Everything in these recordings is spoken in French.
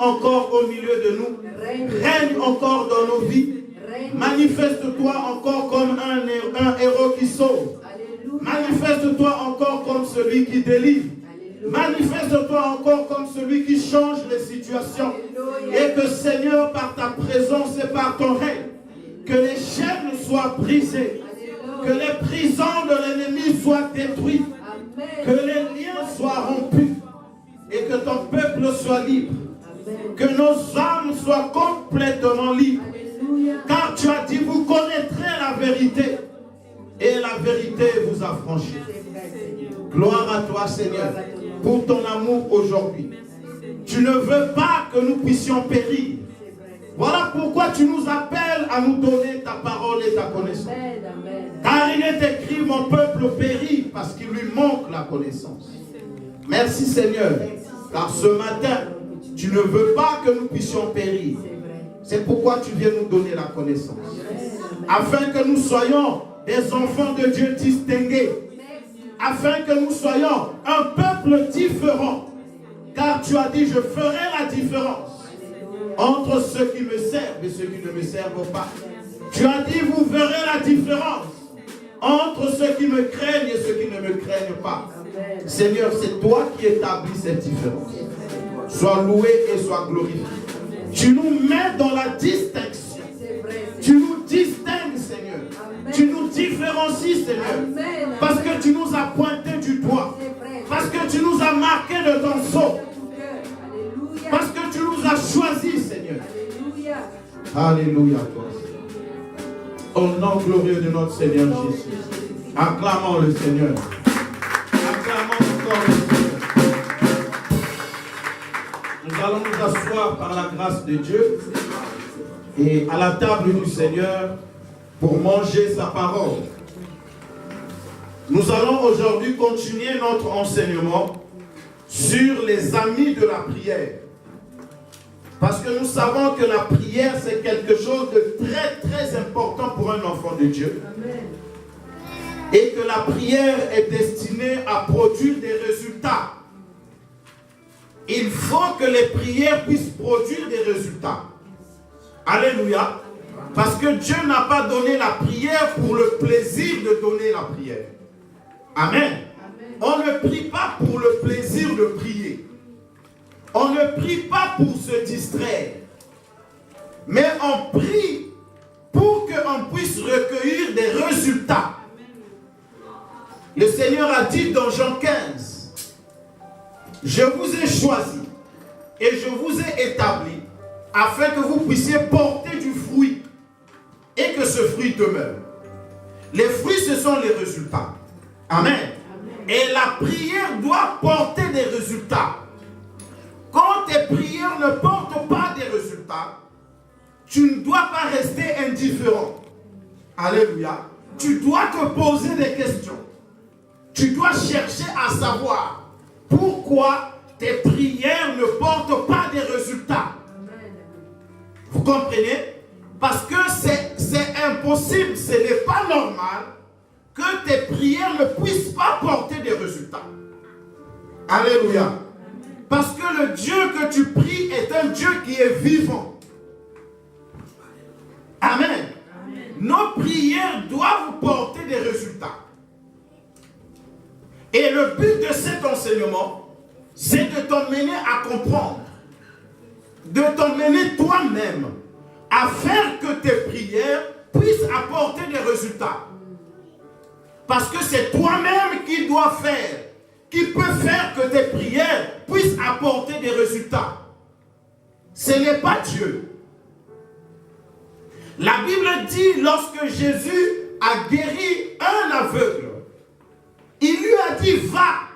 encore au milieu de nous. Règne encore dans nos vies. Manifeste-toi encore comme un héros qui sauve. Manifeste-toi encore comme celui qui délivre. Manifeste-toi encore comme celui qui change les situations. Et que Seigneur, par ta présence et par ton règne, que les chaînes soient brisées. Que les prisons de l'ennemi soient détruites. Que les liens soient rompus. Et que ton peuple soit libre. Que nos âmes soient complètement libres. Car tu as dit, vous connaîtrez la vérité. Et la vérité vous affranchit. Gloire à toi, Seigneur, pour ton amour aujourd'hui. Tu ne veux pas que nous puissions périr. Voilà pourquoi tu nous appelles à nous donner ta parole et ta connaissance. Car il est écrit, mon peuple périt parce qu'il lui manque la connaissance. Merci, Seigneur, car ce matin, tu ne veux pas que nous puissions périr. C'est pourquoi tu viens nous donner la connaissance. Afin que nous soyons des enfants de Dieu distingués. Afin que nous soyons un peuple différent. Car tu as dit, je ferai la différence entre ceux qui me servent et ceux qui ne me servent pas. Tu as dit, vous verrez la différence entre ceux qui me craignent et ceux qui ne me craignent pas. Seigneur, c'est toi qui établis cette différence. Sois loué et sois glorifié. Tu nous mets dans la distinction. Tu nous distingues, Seigneur. Tu nous différencies, Seigneur. Parce que tu nous as pointé du doigt. Parce que tu nous as marqué de ton sceau. Parce que tu nous as choisis, Seigneur. Alléluia, toi. Au nom glorieux de notre Seigneur Jésus. Acclamons le Seigneur. Acclamons encore le Seigneur. Nous allons nous asseoir par la grâce de Dieu et à la table du Seigneur pour manger sa parole. Nous allons aujourd'hui continuer notre enseignement sur les amis de la prière. Parce que nous savons que la prière, c'est quelque chose de très, très important pour un enfant de Dieu. Amen. Et que la prière est destinée à produire des résultats. Il faut que les prières puissent produire des résultats. Alléluia. Parce que Dieu n'a pas donné la prière pour le plaisir de donner la prière. Amen. Amen. On ne prie pas pour le plaisir de prier. On ne prie pas pour se distraire. Mais on prie pour qu'on puisse recueillir des résultats. Le Seigneur a dit dans Jean 15, je vous ai choisi et je vous ai établi afin que vous puissiez porter du fruit et que ce fruit demeure. Les fruits, ce sont les résultats. Amen. Amen. Et la prière doit porter des résultats. Quand tes prières ne portent pas des résultats, tu ne dois pas rester indifférent. Alléluia. Tu dois te poser des questions. Tu dois chercher à savoir pourquoi tes prières ne portent pas des résultats. Vous comprenez? Parce que c'est impossible, ce n'est pas normal que tes prières ne puissent pas porter des résultats. Alléluia. Parce que le Dieu que tu pries est un Dieu qui est vivant. Amen. Amen. Nos prières doivent porter des résultats. Et le but de cet enseignement, c'est de t'emmener à comprendre, de t'emmener toi-même à faire que tes prières puissent apporter des résultats. Parce que c'est toi-même qui dois faire, qui peut faire que tes prières puissent apporter des résultats. Ce n'est pas Dieu. La Bible dit, lorsque Jésus a guéri un aveugle, il lui a dit, va,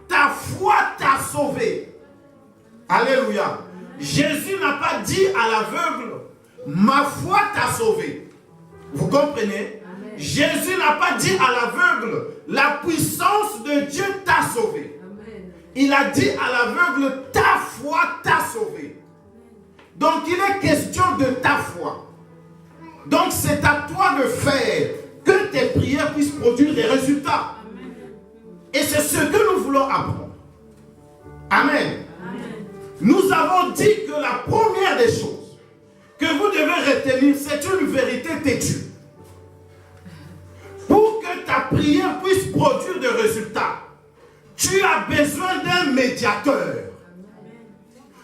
ta foi t'a sauvé. Alléluia. Jésus n'a pas dit à l'aveugle, ma foi t'a sauvé. Vous comprenez? Amen. Jésus n'a pas dit à l'aveugle, la puissance de Dieu t'a sauvé. Amen. Il a dit à l'aveugle, ta foi t'a sauvé. Donc il est question de ta foi. Donc c'est à toi de faire que tes prières puissent produire des résultats. Et c'est ce que nous voulons apprendre. Amen. Amen. Nous avons dit que la première des choses que vous devez retenir, c'est une vérité têtue. Pour que ta prière puisse produire des résultats, tu as besoin d'un médiateur.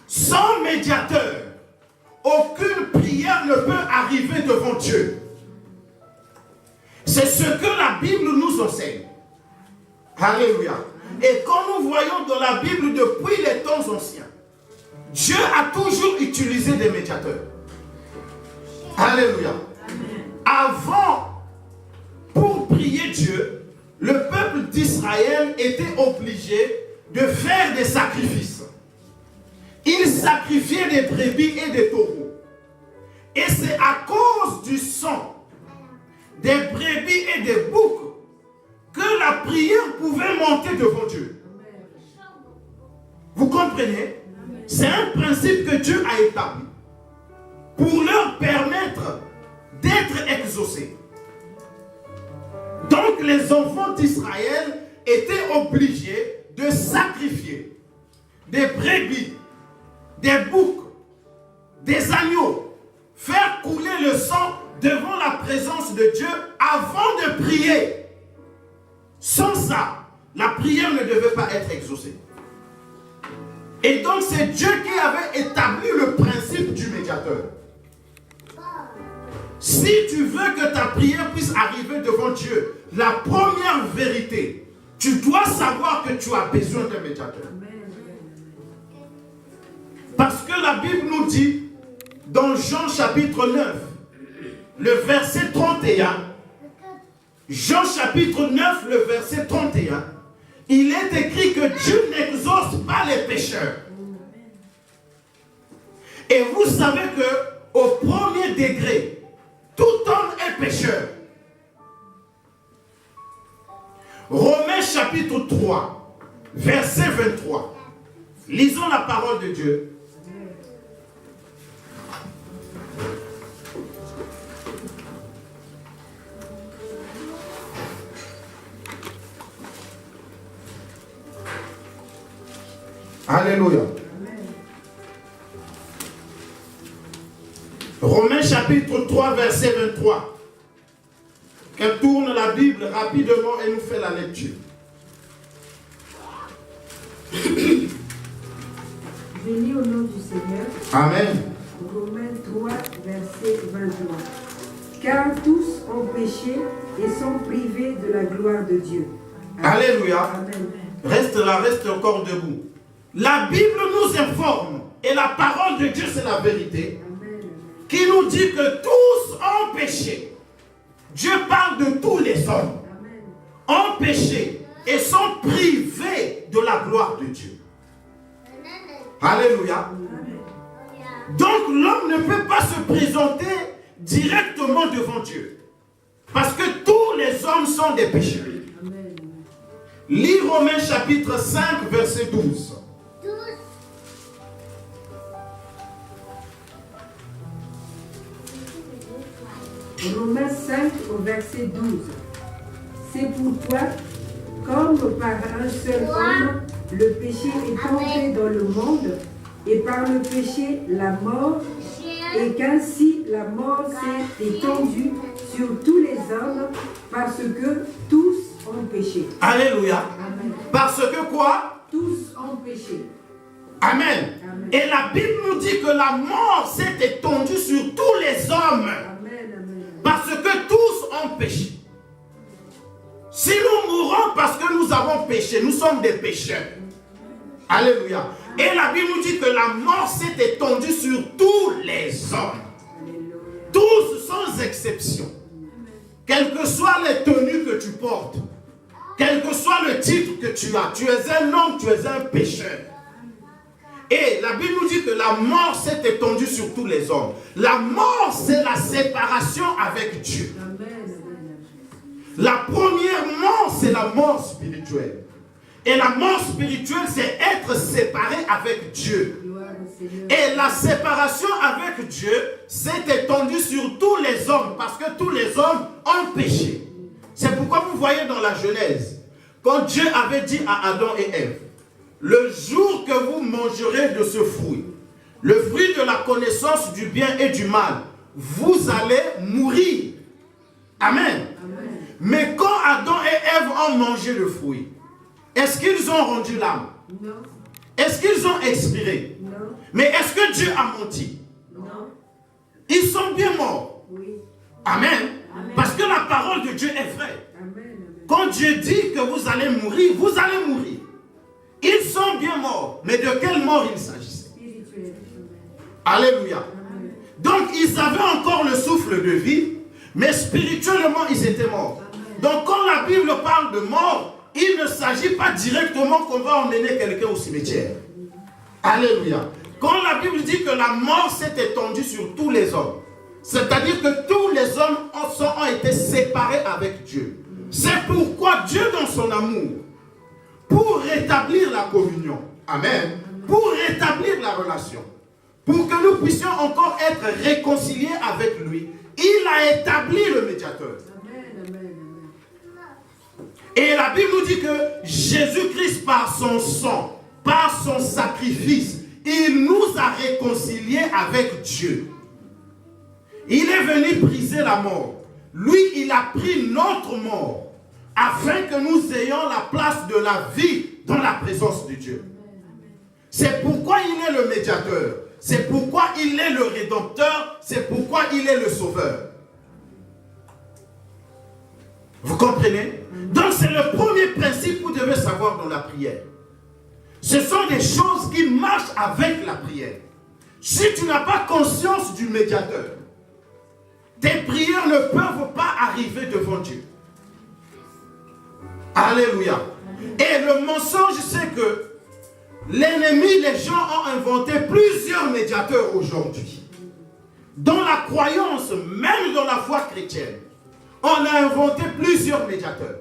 Sans médiateur, aucune prière ne peut arriver devant Dieu. C'est ce que la Bible nous enseigne. Alléluia. Et quand nous voyons dans la Bible depuis les temps anciens, Dieu a toujours utilisé des médiateurs. Alléluia. Avant, pour prier Dieu, le peuple d'Israël était obligé de faire des sacrifices. Ils sacrifiaient des brebis et des taureaux. Et c'est à cause du sang des brebis et des boucs que la prière pouvait monter devant Dieu. Vous comprenez? C'est un principe que Dieu a établi pour leur permettre d'être exaucés. Donc les enfants d'Israël étaient obligés de sacrifier des brebis, des boucs, des agneaux, faire couler le sang devant la présence de Dieu avant de prier. Sans ça, la prière ne devait pas être exaucée. Et donc c'est Dieu qui avait établi le principe du médiateur. Si tu veux que ta prière puisse arriver devant Dieu, la première vérité, tu dois savoir que tu as besoin d'un médiateur. Parce que la Bible nous dit, dans Jean chapitre 9, le verset 31, Jean chapitre 9, le verset 31, il est écrit que Dieu n'exauce pas les pécheurs. Et vous savez que au premier degré, tout homme est pécheur. Romains chapitre 3, verset 23. Lisons la parole de Dieu. Alléluia. Romains chapitre 3, verset 23. Qu'elle tourne la Bible rapidement et nous fait la lecture. Je lis au nom du Seigneur. Amen. Romains 3, verset 23. Car tous ont péché et sont privés de la gloire de Dieu. Amen. Alléluia. Amen. Reste là, reste encore debout. La Bible nous informe, et la parole de Dieu c'est la vérité, Amen. Qui nous dit que tous ont péché. Dieu parle de tous les hommes. Amen. Ont péché et sont privés de la gloire de Dieu. Alléluia. Amen. Donc l'homme ne peut pas se présenter directement devant Dieu. Parce que tous les hommes sont des pécheurs. Amen. Lis Romains chapitre 5, verset 12. Romains 5 au verset 12. C'est pourquoi, comme par un seul homme, le péché est entré dans le monde, et par le péché, la mort, et qu'ainsi la mort s'est étendue sur tous les hommes, parce que tous ont péché. Alléluia. Amen. Parce que quoi? Tous ont péché. Amen. Amen. Et la Bible nous dit que la mort s'est étendue sur tous les hommes. Amen. Amen. Parce que tous ont péché. Si nous mourons parce que nous avons péché, nous sommes des pécheurs. Alléluia. Et la Bible nous dit que la mort s'est étendue sur tous les hommes. Alléluia. Tous sans exception. Quelles que soient les tenues que tu portes, quel que soit le titre que tu as, tu es un homme, tu es un pécheur. Et la Bible nous dit que la mort s'est étendue sur tous les hommes. La mort, c'est la séparation avec Dieu. Amen. Amen. La première mort, c'est la mort spirituelle. Et la mort spirituelle, c'est être séparé avec Dieu. Gloire au Seigneur. Et la séparation avec Dieu s'est étendue sur tous les hommes, parce que tous les hommes ont péché. C'est pourquoi vous voyez dans la Genèse, quand Dieu avait dit à Adam et Ève, le jour que vous mangerez de ce fruit, le fruit de la connaissance du bien et du mal, vous allez mourir. Amen. Amen. Mais quand Adam et Ève ont mangé le fruit, est-ce qu'ils ont rendu l'âme? Non. Est-ce qu'ils ont expiré? Non. Mais est-ce que Dieu a menti? Non. Ils sont bien morts. Oui. Amen. Amen. Parce que la parole de Dieu est vraie. Amen. Quand Dieu dit que vous allez mourir, vous allez mourir. Ils sont bien morts. Mais de quelle mort il s'agissait? Alléluia. Amen. Donc ils avaient encore le souffle de vie, mais spirituellement ils étaient morts. Amen. Donc quand la Bible parle de mort, il ne s'agit pas directement qu'on va emmener quelqu'un au cimetière. Alléluia. Quand la Bible dit que la mort s'est étendue sur tous les hommes, c'est-à-dire que tous les hommes ont été séparés avec Dieu. C'est pourquoi Dieu, dans son amour, pour rétablir la communion, amen, pour rétablir la relation, pour que nous puissions encore être réconciliés avec lui, il a établi le médiateur. Et la Bible nous dit que Jésus-Christ, par son sang, par son sacrifice, il nous a réconciliés avec Dieu. Il est venu briser la mort. Lui, il a pris notre mort, afin que nous ayons la place de la vie dans la présence de Dieu. C'est pourquoi il est le médiateur. C'est pourquoi il est le rédempteur. C'est pourquoi il est le sauveur. Vous comprenez? Donc c'est le premier principe que vous devez savoir dans la prière. Ce sont des choses qui marchent avec la prière. Si tu n'as pas conscience du médiateur, tes prières ne peuvent pas arriver devant Dieu. Alléluia. Et le mensonge, c'est que l'ennemi, les gens ont inventé plusieurs médiateurs aujourd'hui. Dans la croyance, même dans la foi chrétienne, on a inventé plusieurs médiateurs.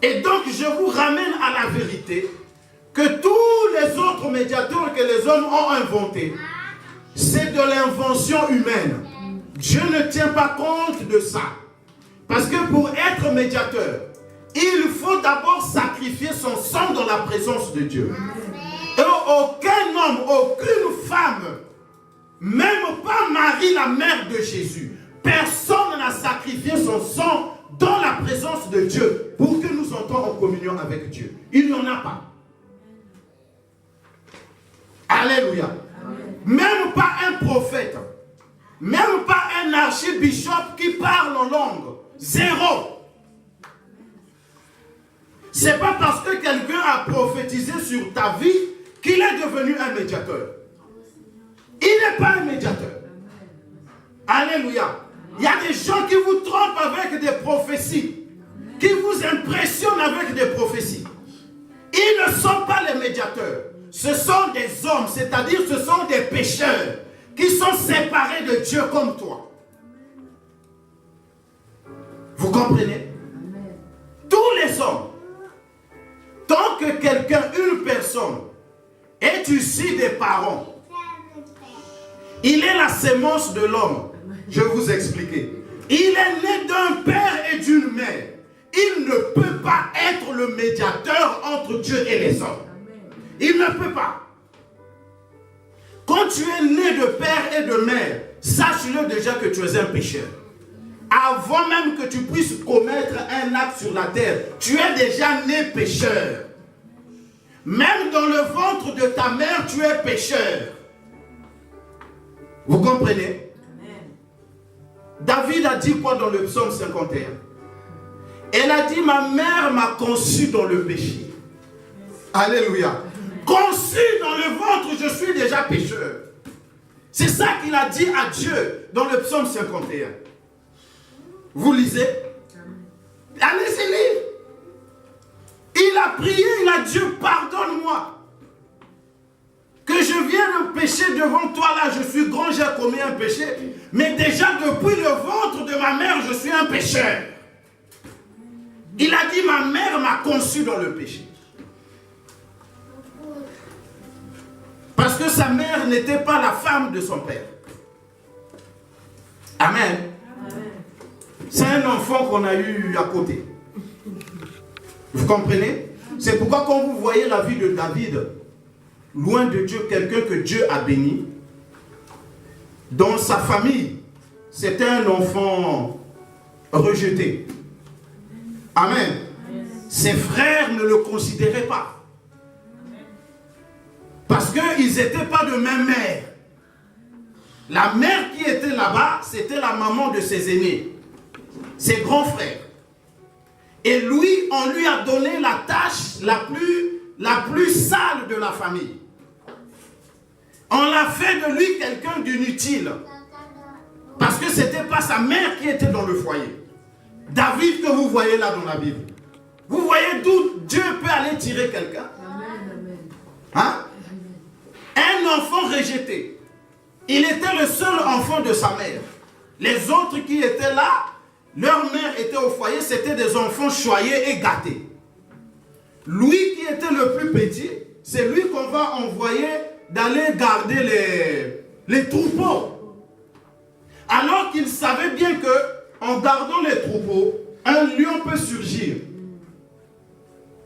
Et donc, je vous ramène à la vérité que tous les autres médiateurs que les hommes ont inventés, c'est de l'invention humaine. Dieu ne tient pas compte de ça. Parce que pour être médiateur, il faut d'abord sacrifier son sang dans la présence de Dieu. Et aucun homme, aucune femme, même pas Marie, la mère de Jésus, personne n'a sacrifié son sang dans la présence de Dieu pour que nous entrions en communion avec Dieu. Il n'y en a pas. Alléluia. Amen. Même pas un prophète, même pas un archibishop qui parle en langue. Zéro. C'est pas parce que quelqu'un a prophétisé sur ta vie qu'il est devenu un médiateur. Il n'est pas un médiateur. Alléluia. Il y a des gens qui vous trompent avec des prophéties, qui vous impressionnent avec des prophéties. Ils ne sont pas les médiateurs. Ce sont des hommes, c'est-à-dire ce sont des pécheurs qui sont séparés de Dieu comme toi. Vous comprenez? Tous les hommes, tant que quelqu'un, une personne, est issue des parents, il est la sémence de l'homme. Je vais vous expliquer. Il est né d'un père et d'une mère. Il ne peut pas être le médiateur entre Dieu et les hommes. Il ne peut pas. Quand tu es né de père et de mère, sache-le déjà que tu es un pécheur. Avant même que tu puisses commettre un acte sur la terre, tu es déjà né pécheur. Même dans le ventre de ta mère, tu es pécheur. Vous comprenez? David a dit quoi dans le psaume 51? Elle a dit, ma mère m'a conçu dans le péché. Alléluia. Conçu dans le ventre, je suis déjà pécheur. C'est ça qu'il a dit à Dieu dans le psaume 51. Vous lisez? Allez-y lire. Il a prié, il a dit, Dieu, pardonne-moi. Que je vienne pécher devant toi là, je suis grand, j'ai commis un péché. Mais déjà depuis le ventre de ma mère, je suis un pécheur. Il a dit, ma mère m'a conçu dans le péché. Parce que sa mère n'était pas la femme de son père. Amen. Amen. C'est un enfant qu'on a eu à côté. Vous comprenez? C'est pourquoi quand vous voyez la vie de David, loin de Dieu, quelqu'un que Dieu a béni, dans sa famille, c'était un enfant rejeté. Amen. Ses frères ne le considéraient pas. Parce qu'ils n'étaient pas de même mère. La mère qui était là-bas, c'était la maman de ses aînés, ses grands frères. Et lui, on lui a donné la tâche la plus sale de la famille. On l'a fait de lui quelqu'un d'inutile. Parce que ce n'était pas sa mère qui était dans le foyer. David que vous voyez là dans la Bible. Vous voyez d'où Dieu peut aller tirer quelqu'un. Hein? Un enfant rejeté. Il était le seul enfant de sa mère. Les autres qui étaient là, leur mère était au foyer, c'était des enfants choyés et gâtés. Lui qui était le plus petit, c'est lui qu'on va envoyer d'aller garder les troupeaux. Alors qu'il savait bien que en gardant les troupeaux, un lion peut surgir.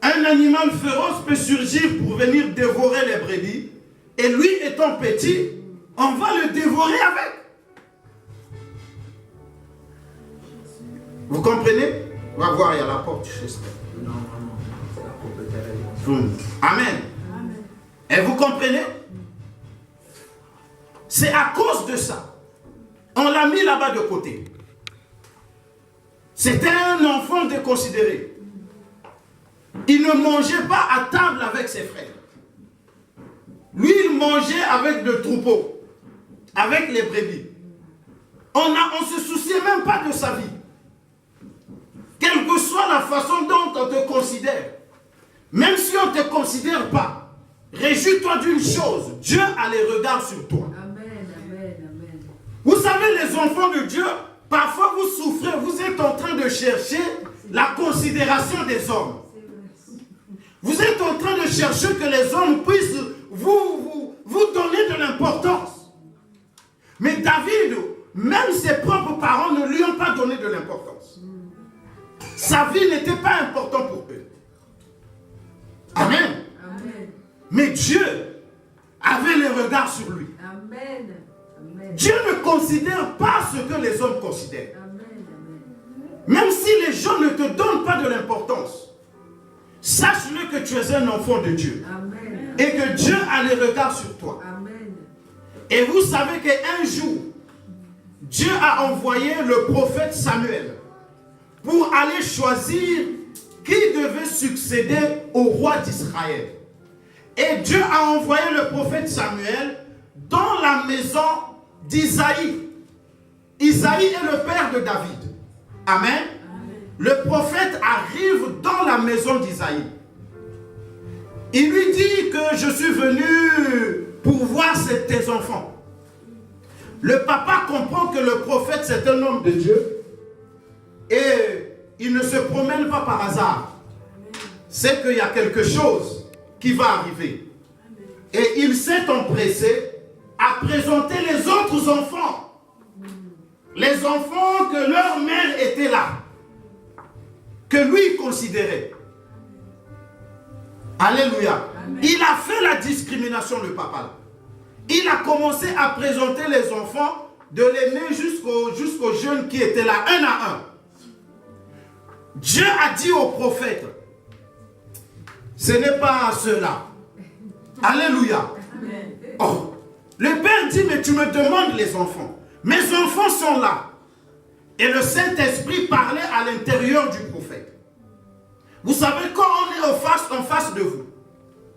Un animal féroce peut surgir pour venir dévorer les brebis. Et lui étant petit, on va le dévorer avec. Vous comprenez? On va voir, il y a la porte chez ça. Amen. Et vous comprenez? C'est à cause de ça. On l'a mis là-bas de côté. C'était un enfant déconsidéré. Il ne mangeait pas à table avec ses frères. Lui, il mangeait avec le troupeau, avec les brebis. On ne se souciait même pas de sa vie. Quelle que soit la façon dont on te considère, même si on ne te considère pas, réjouis-toi d'une chose, Dieu a les regards sur toi. Amen, amen, amen. Vous savez, les enfants de Dieu, parfois vous souffrez, vous êtes en train de chercher la considération des hommes. Vous êtes en train de chercher que les hommes puissent vous donner de l'importance. Mais David, même ses propres parents ne lui ont pas donné de l'importance. Sa vie n'était pas importante pour eux. Amen. Amen. Mais Dieu avait les regards sur lui. Amen. Amen. Dieu ne considère pas ce que les hommes considèrent. Amen. Amen. Même si les gens ne te donnent pas de l'importance, sache-le que tu es un enfant de Dieu. Amen. Et que Dieu a les regards sur toi. Amen. Et vous savez qu'un jour, Dieu a envoyé le prophète Samuel pour aller choisir qui devait succéder au roi d'Israël. Et Dieu a envoyé le prophète Samuel dans la maison d'Isaïe. Isaïe est le père de David. Amen. Amen. Le prophète arrive dans la maison d'Isaïe. Il lui dit que je suis venu pour voir tes enfants. Le papa comprend que le prophète c'est un homme de Dieu. Et il ne se promène pas par hasard. C'est qu'il y a quelque chose qui va arriver. Et il s'est empressé à présenter les autres enfants. Les enfants que leur mère était là. Que lui considérait. Alléluia. Amen. Il a fait la discrimination, le papa. Il a commencé à présenter les enfants de l'aîné jusqu'aux jeunes qui étaient là, un à un. Dieu a dit au prophète, ce n'est pas cela. Alléluia. Oh, le père dit, mais tu me demandes les enfants. Mes enfants sont là. Et le Saint-Esprit parlait à l'intérieur du prophète. Vous savez, quand on est en face de vous,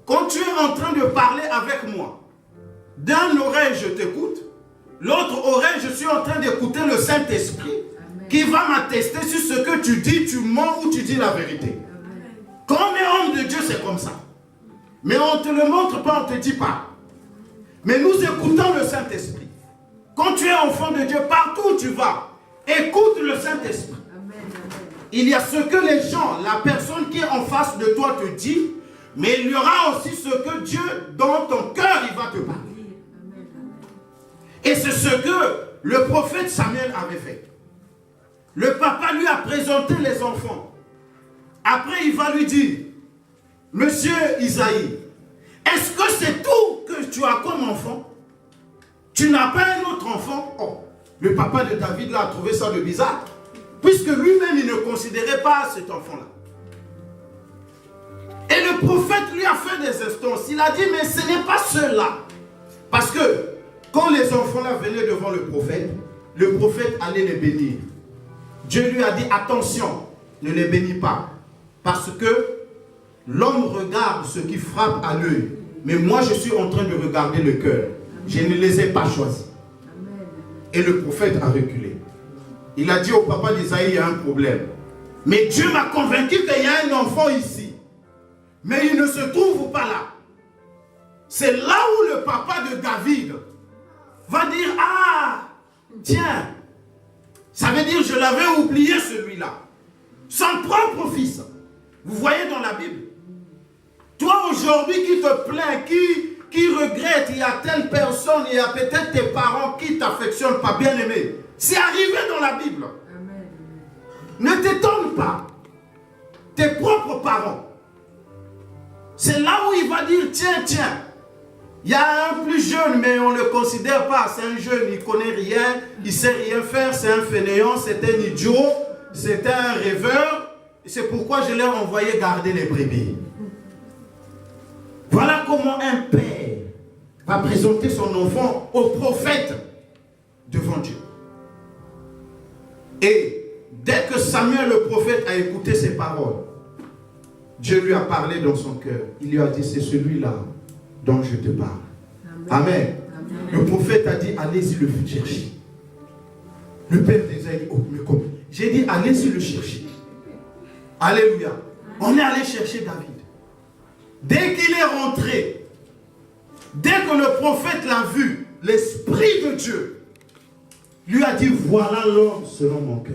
quand tu es en train de parler avec moi, d'un oreille je t'écoute, l'autre oreille je suis en train d'écouter le Saint-Esprit qui va m'attester sur ce que tu dis, tu mens ou tu dis la vérité. Amen. Quand on est homme de Dieu, c'est comme ça. Mais on ne te le montre pas, on ne te dit pas. Mais nous écoutons le Saint-Esprit. Quand tu es enfant de Dieu, partout où tu vas, écoute le Saint-Esprit. Il y a ce que les gens, la personne qui est en face de toi te dit, mais il y aura aussi ce que Dieu, dans ton cœur, il va te parler. Et c'est ce que le prophète Samuel avait fait. Le papa lui a présenté les enfants. Après, il va lui dire, Monsieur Isaïe, est-ce que c'est tout que tu as comme enfant? Tu n'as pas un autre enfant? Oh, le papa de David là a trouvé ça de bizarre, puisque lui-même il ne considérait pas cet enfant-là. Et le prophète lui a fait des instances. Il a dit, mais ce n'est pas cela. Parce que quand les enfants-là venaient devant le prophète allait les bénir. Dieu lui a dit, attention, ne les bénis pas. Parce que l'homme regarde ce qui frappe à l'œil. Mais moi, je suis en train de regarder le cœur. Je ne les ai pas choisis. Et le prophète a reculé. Il a dit au papa d'Isaïe, il y a un problème. Mais Dieu m'a convaincu qu'il y a un enfant ici. Mais il ne se trouve pas là. C'est là où le papa de David va dire, ah, tiens, ça veut dire je l'avais oublié celui-là. Son propre fils. Vous voyez dans la Bible. Toi aujourd'hui qui te plains, qui regrette, il y a telle personne, il y a peut-être tes parents qui t'affectionnent pas, bien aimé. C'est arrivé dans la Bible. Amen. Ne t'étonne pas. Tes propres parents. C'est là où il va dire, tiens, il y a un plus jeune, mais on ne le considère pas. C'est un jeune, il ne connaît rien, il ne sait rien faire, c'est un fainéant, c'est un idiot, c'est un rêveur. C'est pourquoi je l'ai envoyé garder les brebis. Voilà comment un père va présenter son enfant au prophète devant Dieu. Et dès que Samuel le prophète a écouté ses paroles, Dieu lui a parlé dans son cœur. Il lui a dit, c'est celui-là dont je te parle. Amen. Amen. Le prophète a dit, allez-y le chercher. Le père d'Isaïe, oh, mais comment? J'ai dit, allez-y le chercher. Alléluia. On est allé chercher David. Dès qu'il est rentré, dès que le prophète l'a vu, l'Esprit de Dieu lui a dit, voilà l'homme selon mon cœur.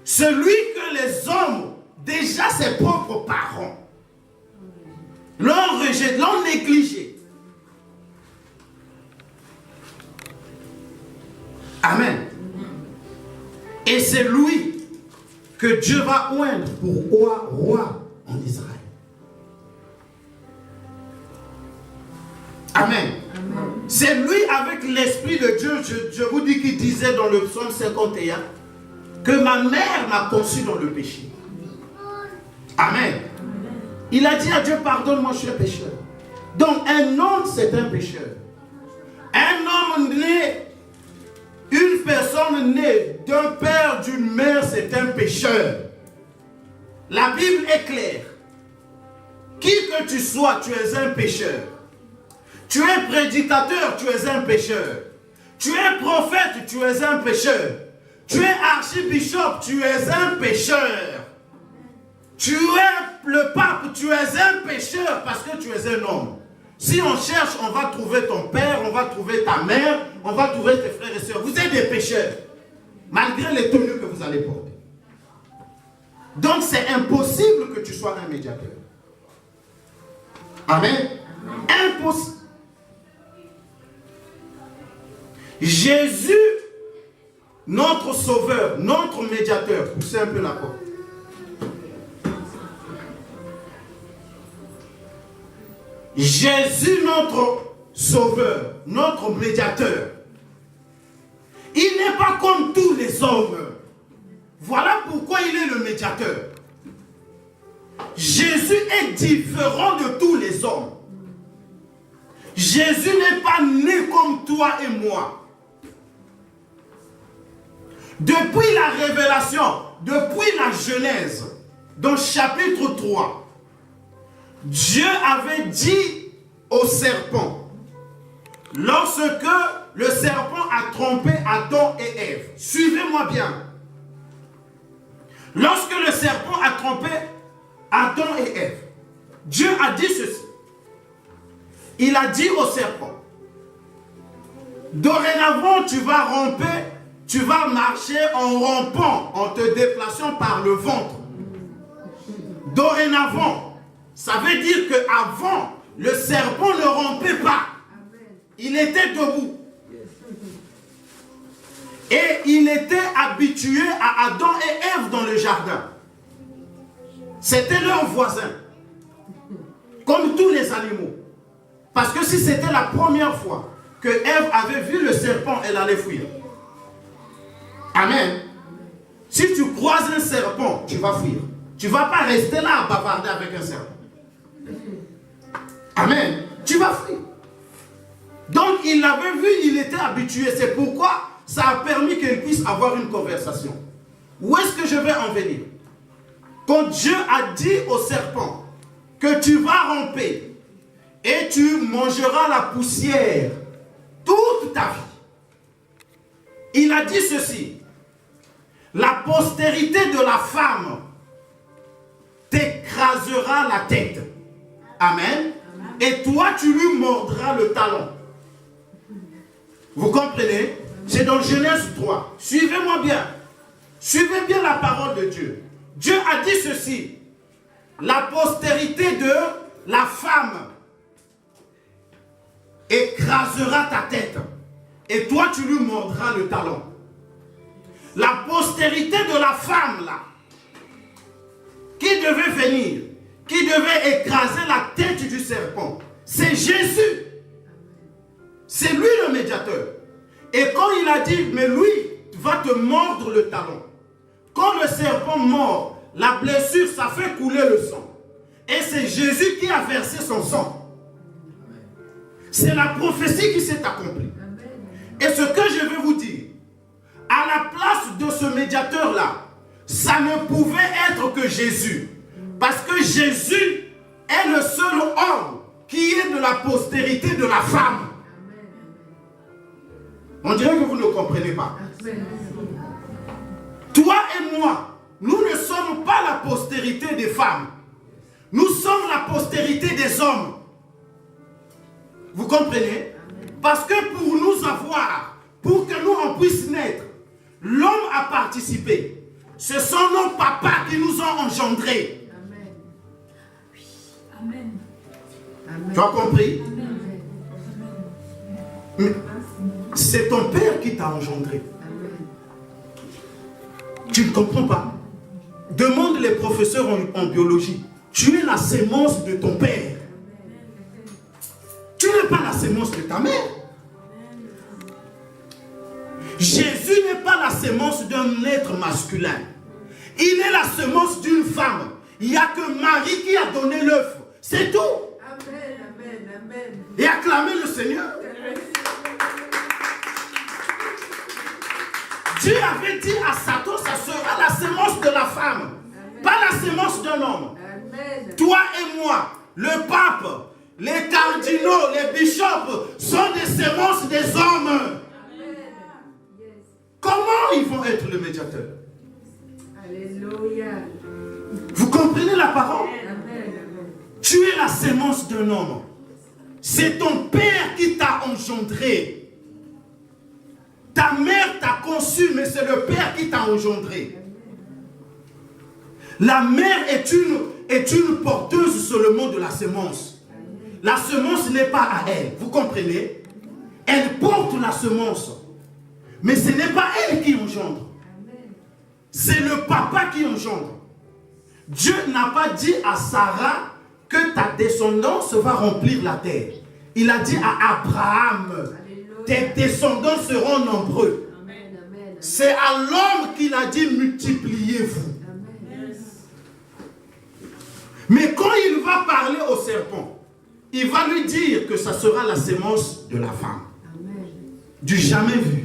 Celui que les hommes, déjà ses propres parents, l'ont rejeté, l'ont négligé. Amen. Et c'est lui que Dieu va oindre pour roi en Israël. Amen. Amen. C'est lui avec l'Esprit de Dieu, je vous dis qu'il disait dans le psaume 51, que ma mère m'a conçu dans le péché. Amen. Il a dit à Dieu, pardonne-moi, je suis un pécheur. Donc un homme, c'est un pécheur. Un homme né, une personne née d'un père, d'une mère, c'est un pécheur. La Bible est claire. Qui que tu sois, tu es un pécheur. Tu es prédicateur, tu es un pécheur. Tu es prophète, tu es un pécheur. Tu es archibishop, tu es un pécheur. Tu es le pape, tu es un pécheur parce que tu es un homme. Si on cherche, on va trouver ton père, on va trouver ta mère, on va trouver tes frères et sœurs. Vous êtes des pécheurs, malgré les tenues que vous allez porter. Donc c'est impossible que tu sois un médiateur. Amen. Impossible. Jésus, notre sauveur, notre médiateur, poussez un peu la porte. Jésus, notre sauveur, notre médiateur, il n'est pas comme tous les hommes. Voilà pourquoi il est le médiateur. Jésus est différent de tous les hommes. Jésus n'est pas né comme toi et moi. Depuis la révélation, depuis la Genèse, dans chapitre 3, Dieu avait dit au serpent, lorsque le serpent a trompé Adam et Ève, suivez-moi bien. Lorsque le serpent a trompé Adam et Ève, Dieu a dit ceci. Il a dit au serpent, dorénavant tu vas ramper, tu vas marcher en rampant, en te déplaçant par le ventre. Dorénavant. Ça veut dire qu'avant, le serpent ne rampait pas. Il était debout. Et il était habitué à Adam et Ève dans le jardin. C'était leur voisin. Comme tous les animaux. Parce que si c'était la première fois que Ève avait vu le serpent, elle allait fuir. Amen. Si tu croises un serpent, tu vas fuir. Tu ne vas pas rester là à bavarder avec un serpent. Amen. Tu vas fuir. Donc il l'avait vu, il était habitué. C'est pourquoi ça a permis qu'il puisse avoir une conversation. Où est-ce que je vais en venir? Quand Dieu a dit au serpent que tu vas ramper et tu mangeras la poussière toute ta vie, il a dit ceci: la postérité de la femme t'écrasera la tête. Amen. Et toi, tu lui mordras le talon. Vous comprenez? C'est dans Genèse 3. Suivez-moi bien. Suivez bien la parole de Dieu. Dieu a dit ceci: la postérité de la femme écrasera ta tête. Et toi, tu lui mordras le talon. La postérité de la femme, là, qui devait venir, qui devait écraser la tête du serpent, c'est Jésus. C'est lui le médiateur. Et quand il a dit, mais lui va te mordre le talon. Quand le serpent mord, la blessure, ça fait couler le sang. Et c'est Jésus qui a versé son sang. C'est la prophétie qui s'est accomplie. Et ce que je vais vous dire, à la place de ce médiateur-là, ça ne pouvait être que Jésus. Parce que Jésus est le seul homme qui est de la postérité de la femme. On dirait que vous ne comprenez pas. Toi et moi, nous ne sommes pas la postérité des femmes. Nous sommes la postérité des hommes. Vous comprenez? Parce que pour nous avoir, pour que nous on puisse naître, l'homme a participé. Ce sont nos papas qui nous ont engendrés. Amen. Amen. Tu as compris? C'est ton père qui t'a engendré. Tu ne comprends pas? Demande les professeurs en biologie. Tu es la sémence de ton père. Tu n'es pas la sémence de ta mère. Jésus n'est pas la sémence d'un être masculin. Il est la sémence d'une femme. Il n'y a que Marie qui a donné l'œuf. C'est tout. Amen, amen, amen. Et acclamez le Seigneur. Dieu avait dit à Satan, ça sera la sémence de la femme. Amen. Pas la sémence d'un homme. Amen. Toi et moi, le pape, les cardinaux, les bishops sont des sémences des hommes. Amen. Yes. Comment ils vont être le médiateur? Alléluia. Vous comprenez la parole? Amen. Tu es la sémence d'un homme. C'est ton père qui t'a engendré. Ta mère t'a conçu, mais c'est le père qui t'a engendré. La mère est une porteuse seulement de la semence. La semence n'est pas à elle. Vous comprenez? Elle porte la semence. Mais ce n'est pas elle qui engendre. C'est le papa qui engendre. Dieu n'a pas dit à Sarah que ta descendance va remplir la terre. Il a dit à Abraham, tes descendants seront nombreux. C'est à l'homme qu'il a dit multipliez-vous. Mais quand il va parler au serpent, il va lui dire que ça sera la sémence de la femme. Du jamais vu.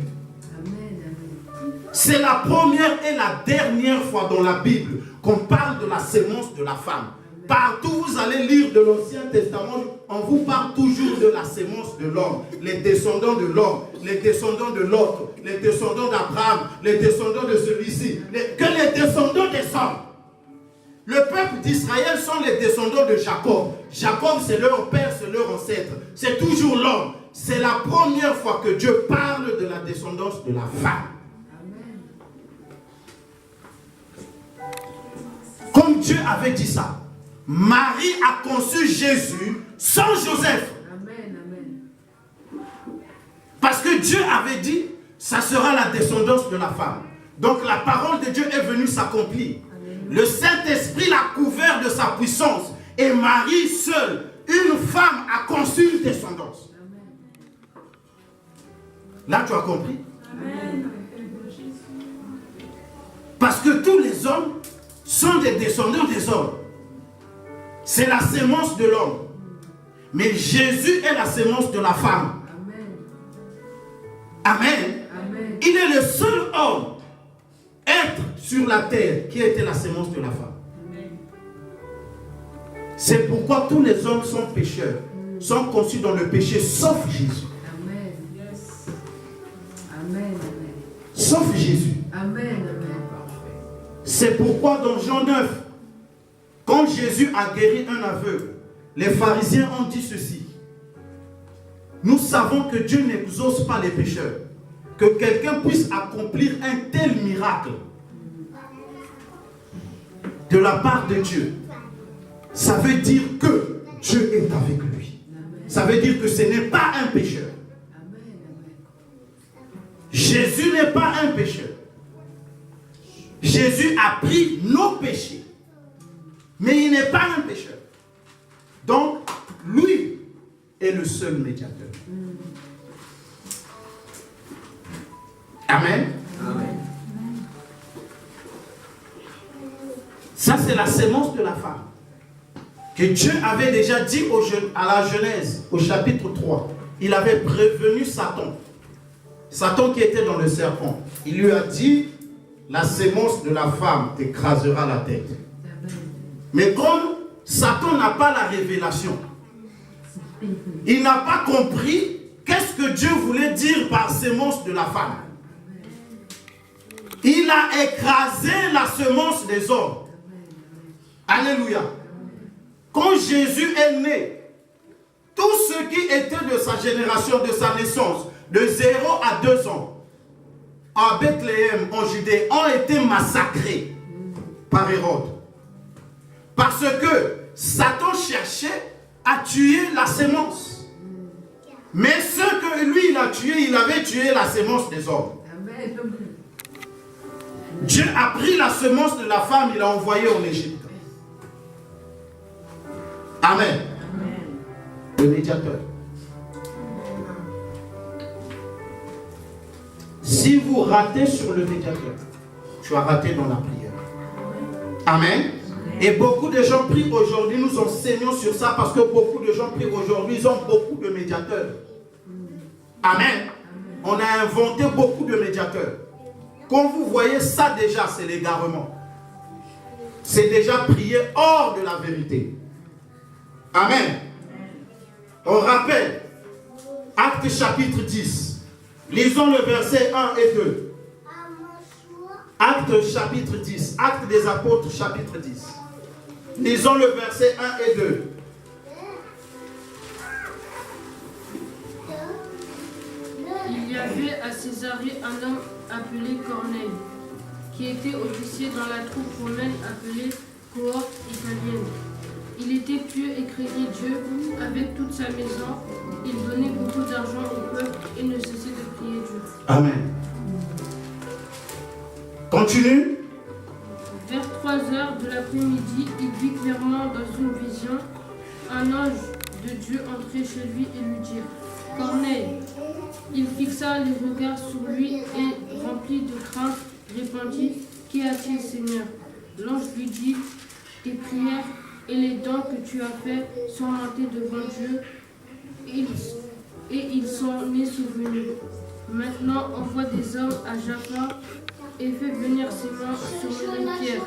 C'est la première et la dernière fois dans la Bible qu'on parle de la sémence de la femme. Partout vous allez lire de l'Ancien Testament, on vous parle toujours de la sémence de l'homme, les descendants de l'homme, les descendants de l'autre, les descendants d'Abraham, les descendants de celui-ci, que les descendants des hommes. Le peuple d'Israël sont les descendants de Jacob. Jacob, c'est leur père, c'est leur ancêtre. C'est toujours l'homme. C'est la première fois que Dieu parle de la descendance de la femme. Comme Dieu avait dit ça, Marie a conçu Jésus sans Joseph. Parce que Dieu avait dit, ça sera la descendance de la femme. Donc la parole de Dieu est venue s'accomplir. Le Saint-Esprit l'a couvert de sa puissance. Et Marie seule, une femme, a conçu une descendance. Là, tu as compris? Amen. Parce que tous les hommes sont des descendants des hommes. C'est la sémence de l'homme. Mais Jésus est la sémence de la femme. Amen. Amen. Amen. Il est le seul homme, être sur la terre, qui a été la sémence de la femme. C'est pourquoi tous les hommes sont pécheurs, sont conçus dans le péché, sauf Jésus. Amen. Yes. Amen. Amen. Sauf Jésus. Amen. Amen. C'est pourquoi dans Jean 9, quand Jésus a guéri un aveugle, les pharisiens ont dit ceci. Nous savons que Dieu n'exauce pas les pécheurs. Que quelqu'un puisse accomplir un tel miracle de la part de Dieu, ça veut dire que Dieu est avec lui. Ça veut dire que ce n'est pas un pécheur. Jésus n'est pas un pécheur. Jésus a pris nos péchés. Mais il n'est pas un pécheur. Donc, lui est le seul médiateur. Amen. Amen. Ça, c'est la sémence de la femme. Que Dieu avait déjà dit à la Genèse, au chapitre 3. Il avait prévenu Satan. Satan qui était dans le serpent. Il lui a dit, la sémence de la femme t'écrasera la tête. Mais comme Satan n'a pas la révélation, il n'a pas compris qu'est-ce que Dieu voulait dire par sémence de la femme. Il a écrasé la semence des hommes. Alléluia. Quand Jésus est né, tous ceux qui étaient de sa génération, de sa naissance, de 0 à 2 ans, à Bethléem, en Judée, ont été massacrés par Hérode. Parce que Satan cherchait à tuer la sémence. Mais ce que lui, il a tué, il avait tué la sémence des hommes. Amen. Dieu a pris la semence de la femme, il l'a envoyée en Égypte. Amen. Amen. Le médiateur. Si vous ratez sur le médiateur, tu as raté dans la prière. Amen. Et beaucoup de gens prient aujourd'hui, nous enseignons sur ça parce que beaucoup de gens prient aujourd'hui, ils ont beaucoup de médiateurs. Amen. On a inventé beaucoup de médiateurs. Quand vous voyez ça déjà, c'est l'égarement. C'est déjà prier hors de la vérité. Amen. On rappelle, Actes chapitre 10. Lisons le verset 1 et 2. Actes chapitre 10. Actes des apôtres chapitre 10. Lisons le verset 1 et 2. Il y avait à Césarée un homme appelé Corneille, qui était officier dans la troupe romaine appelée cohorte italienne. Il était pieux et craignait Dieu avec toute sa maison. Il donnait beaucoup d'argent au peuple et ne cessait de prier Dieu. Amen. Continue. Vers 3 heures de l'après-midi, il vit clairement dans une vision un ange de Dieu entrer chez lui et lui dire « Corneille !» Il fixa les regards sur lui et, rempli de crainte, répondit « Qu'y a-t-il, Seigneur ?» L'ange lui dit « Tes prières et les dons que tu as faits sont montés devant Dieu et ils sont nés souvenus. Maintenant, envoie des hommes à Jaffa et fais venir Simon surnommé Pierre.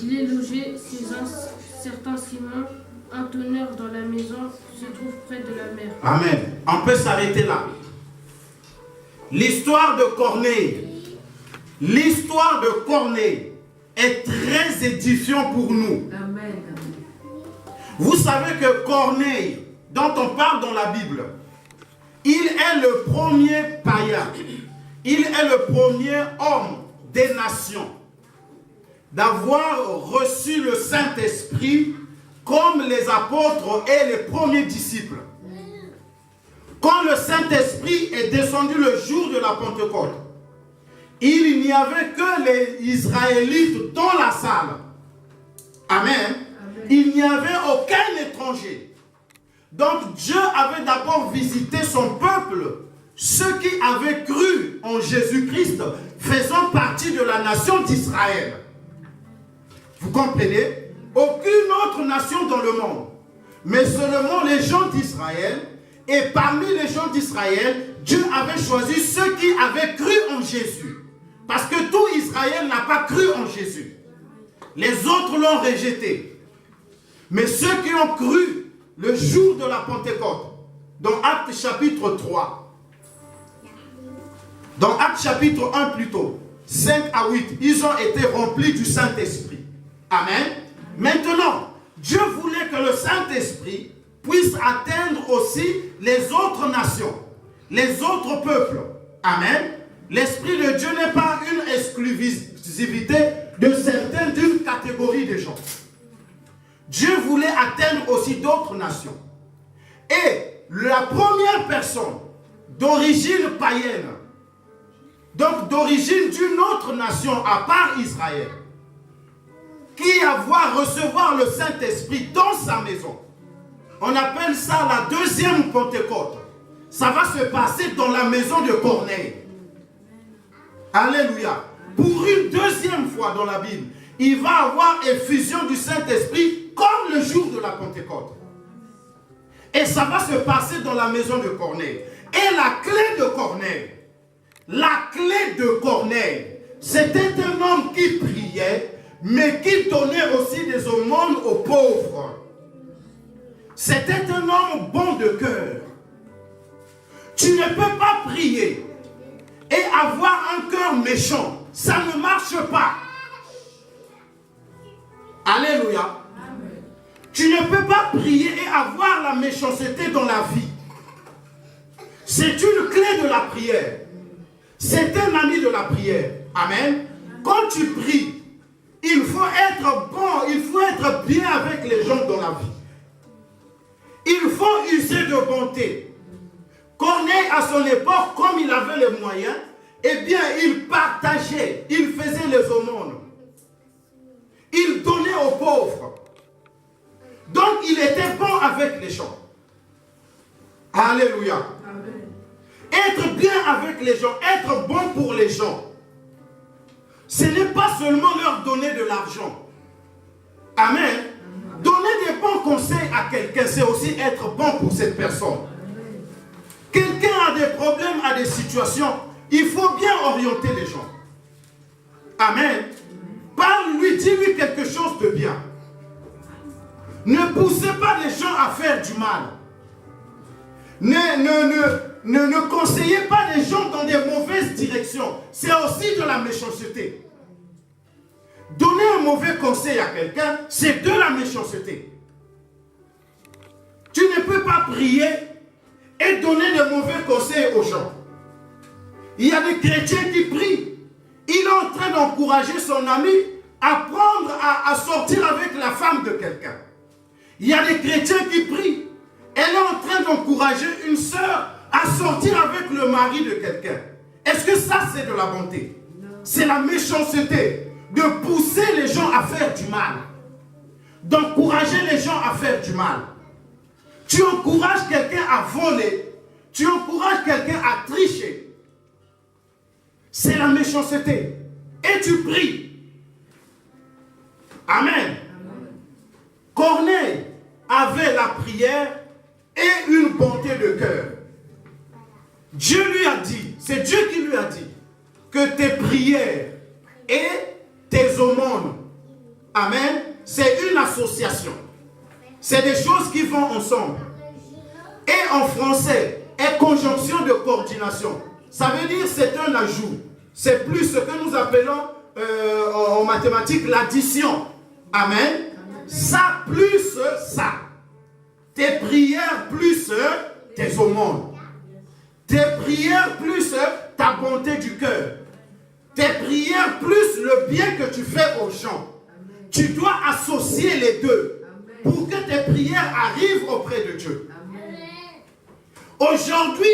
Il est logé chez un certain Simon, un tonneur dans la maison, se trouve près de la mer. » Amen. On peut s'arrêter là. L'histoire de Corneille est très édifiante pour nous. Amen. Vous savez que Corneille, dont on parle dans la Bible, il est le premier païen, il est le premier homme des nations d'avoir reçu le Saint-Esprit comme les apôtres et les premiers disciples. Quand le Saint-Esprit est descendu le jour de la Pentecôte, il n'y avait que les Israélites dans la salle. Amen. Il n'y avait aucun étranger. Donc Dieu avait d'abord visité son peuple, ceux qui avaient cru en Jésus-Christ, faisant partie de la nation d'Israël. Vous comprenez? Aucune autre nation dans le monde, mais seulement les gens d'Israël. Et parmi les gens d'Israël, Dieu avait choisi ceux qui avaient cru en Jésus. Parce que tout Israël n'a pas cru en Jésus. Les autres l'ont rejeté. Mais ceux qui ont cru le jour de la Pentecôte, dans Actes chapitre 3, dans Actes chapitre 1 plutôt, 5 à 8, ils ont été remplis du Saint-Esprit. Amen. Maintenant, Dieu voulait que le Saint-Esprit puisse atteindre aussi les autres nations, les autres peuples. Amen. L'Esprit de Dieu n'est pas une exclusivité de certaines d'une catégorie de gens. Dieu voulait atteindre aussi d'autres nations. Et la première personne d'origine païenne, donc d'origine d'une autre nation à part Israël, qui va recevoir le Saint-Esprit dans sa maison, on appelle ça la deuxième Pentecôte. Ça va se passer dans la maison de Corneille. Alléluia. Pour une deuxième fois dans la Bible, il va avoir effusion du Saint-Esprit comme le jour de la Pentecôte. Et ça va se passer dans la maison de Corneille. Et la clé de Corneille, c'était un homme qui priait, mais qui donnait aussi des aumônes aux pauvres. C'était un homme bon de cœur. Tu ne peux pas prier et avoir un cœur méchant. Ça ne marche pas. Alléluia. Amen. Tu ne peux pas prier et avoir la méchanceté dans la vie. C'est une clé de la prière. C'est un ami de la prière. Amen. Quand tu pries, il faut être bon, il faut être bien avec les gens dans la vie. Il faut user de bonté. Corneille, à son époque, comme il avait les moyens, eh bien, il partageait, il faisait les aumônes. Il donnait aux pauvres. Donc, il était bon avec les gens. Alléluia. Amen. Être bien avec les gens, être bon pour les gens, ce n'est pas seulement leur donner de l'argent. Amen. Donner des bons conseils à quelqu'un, c'est aussi être bon pour cette personne. Quelqu'un a des problèmes, a des situations, il faut bien orienter les gens. Amen. Parle-lui, dis-lui quelque chose de bien. Ne poussez pas les gens à faire du mal. Ne conseillez pas les gens dans des mauvaises directions. C'est aussi de la méchanceté. Donner un mauvais conseil à quelqu'un, c'est de la méchanceté. Tu ne peux pas prier et donner de mauvais conseils aux gens. Il y a des chrétiens qui prient. Il est en train d'encourager son ami à prendre, à sortir avec la femme de quelqu'un. Il y a des chrétiens qui prient. Elle est en train d'encourager une sœur à sortir avec le mari de quelqu'un. Est-ce que ça, c'est de la bonté? C'est la méchanceté de pousser les gens à faire du mal. D'encourager les gens à faire du mal. Tu encourages quelqu'un à voler. Tu encourages quelqu'un à tricher. C'est la méchanceté. Et tu pries. Amen. Corneille avait la prière et une bonté de cœur. Dieu lui a dit, c'est Dieu qui lui a dit, que tes prières et tes aumônes, amen, c'est une association. C'est des choses qui vont ensemble. Et en français, est conjonction de coordination. Ça veut dire c'est un ajout. C'est plus ce que nous appelons en mathématiques l'addition. Amen. Ça plus ça. Tes prières plus tes aumônes. Tes prières plus ta bonté du cœur. Tes prières plus le bien que tu fais aux gens. Tu dois associer les deux pour que tes prières arrivent auprès de Dieu. Aujourd'hui,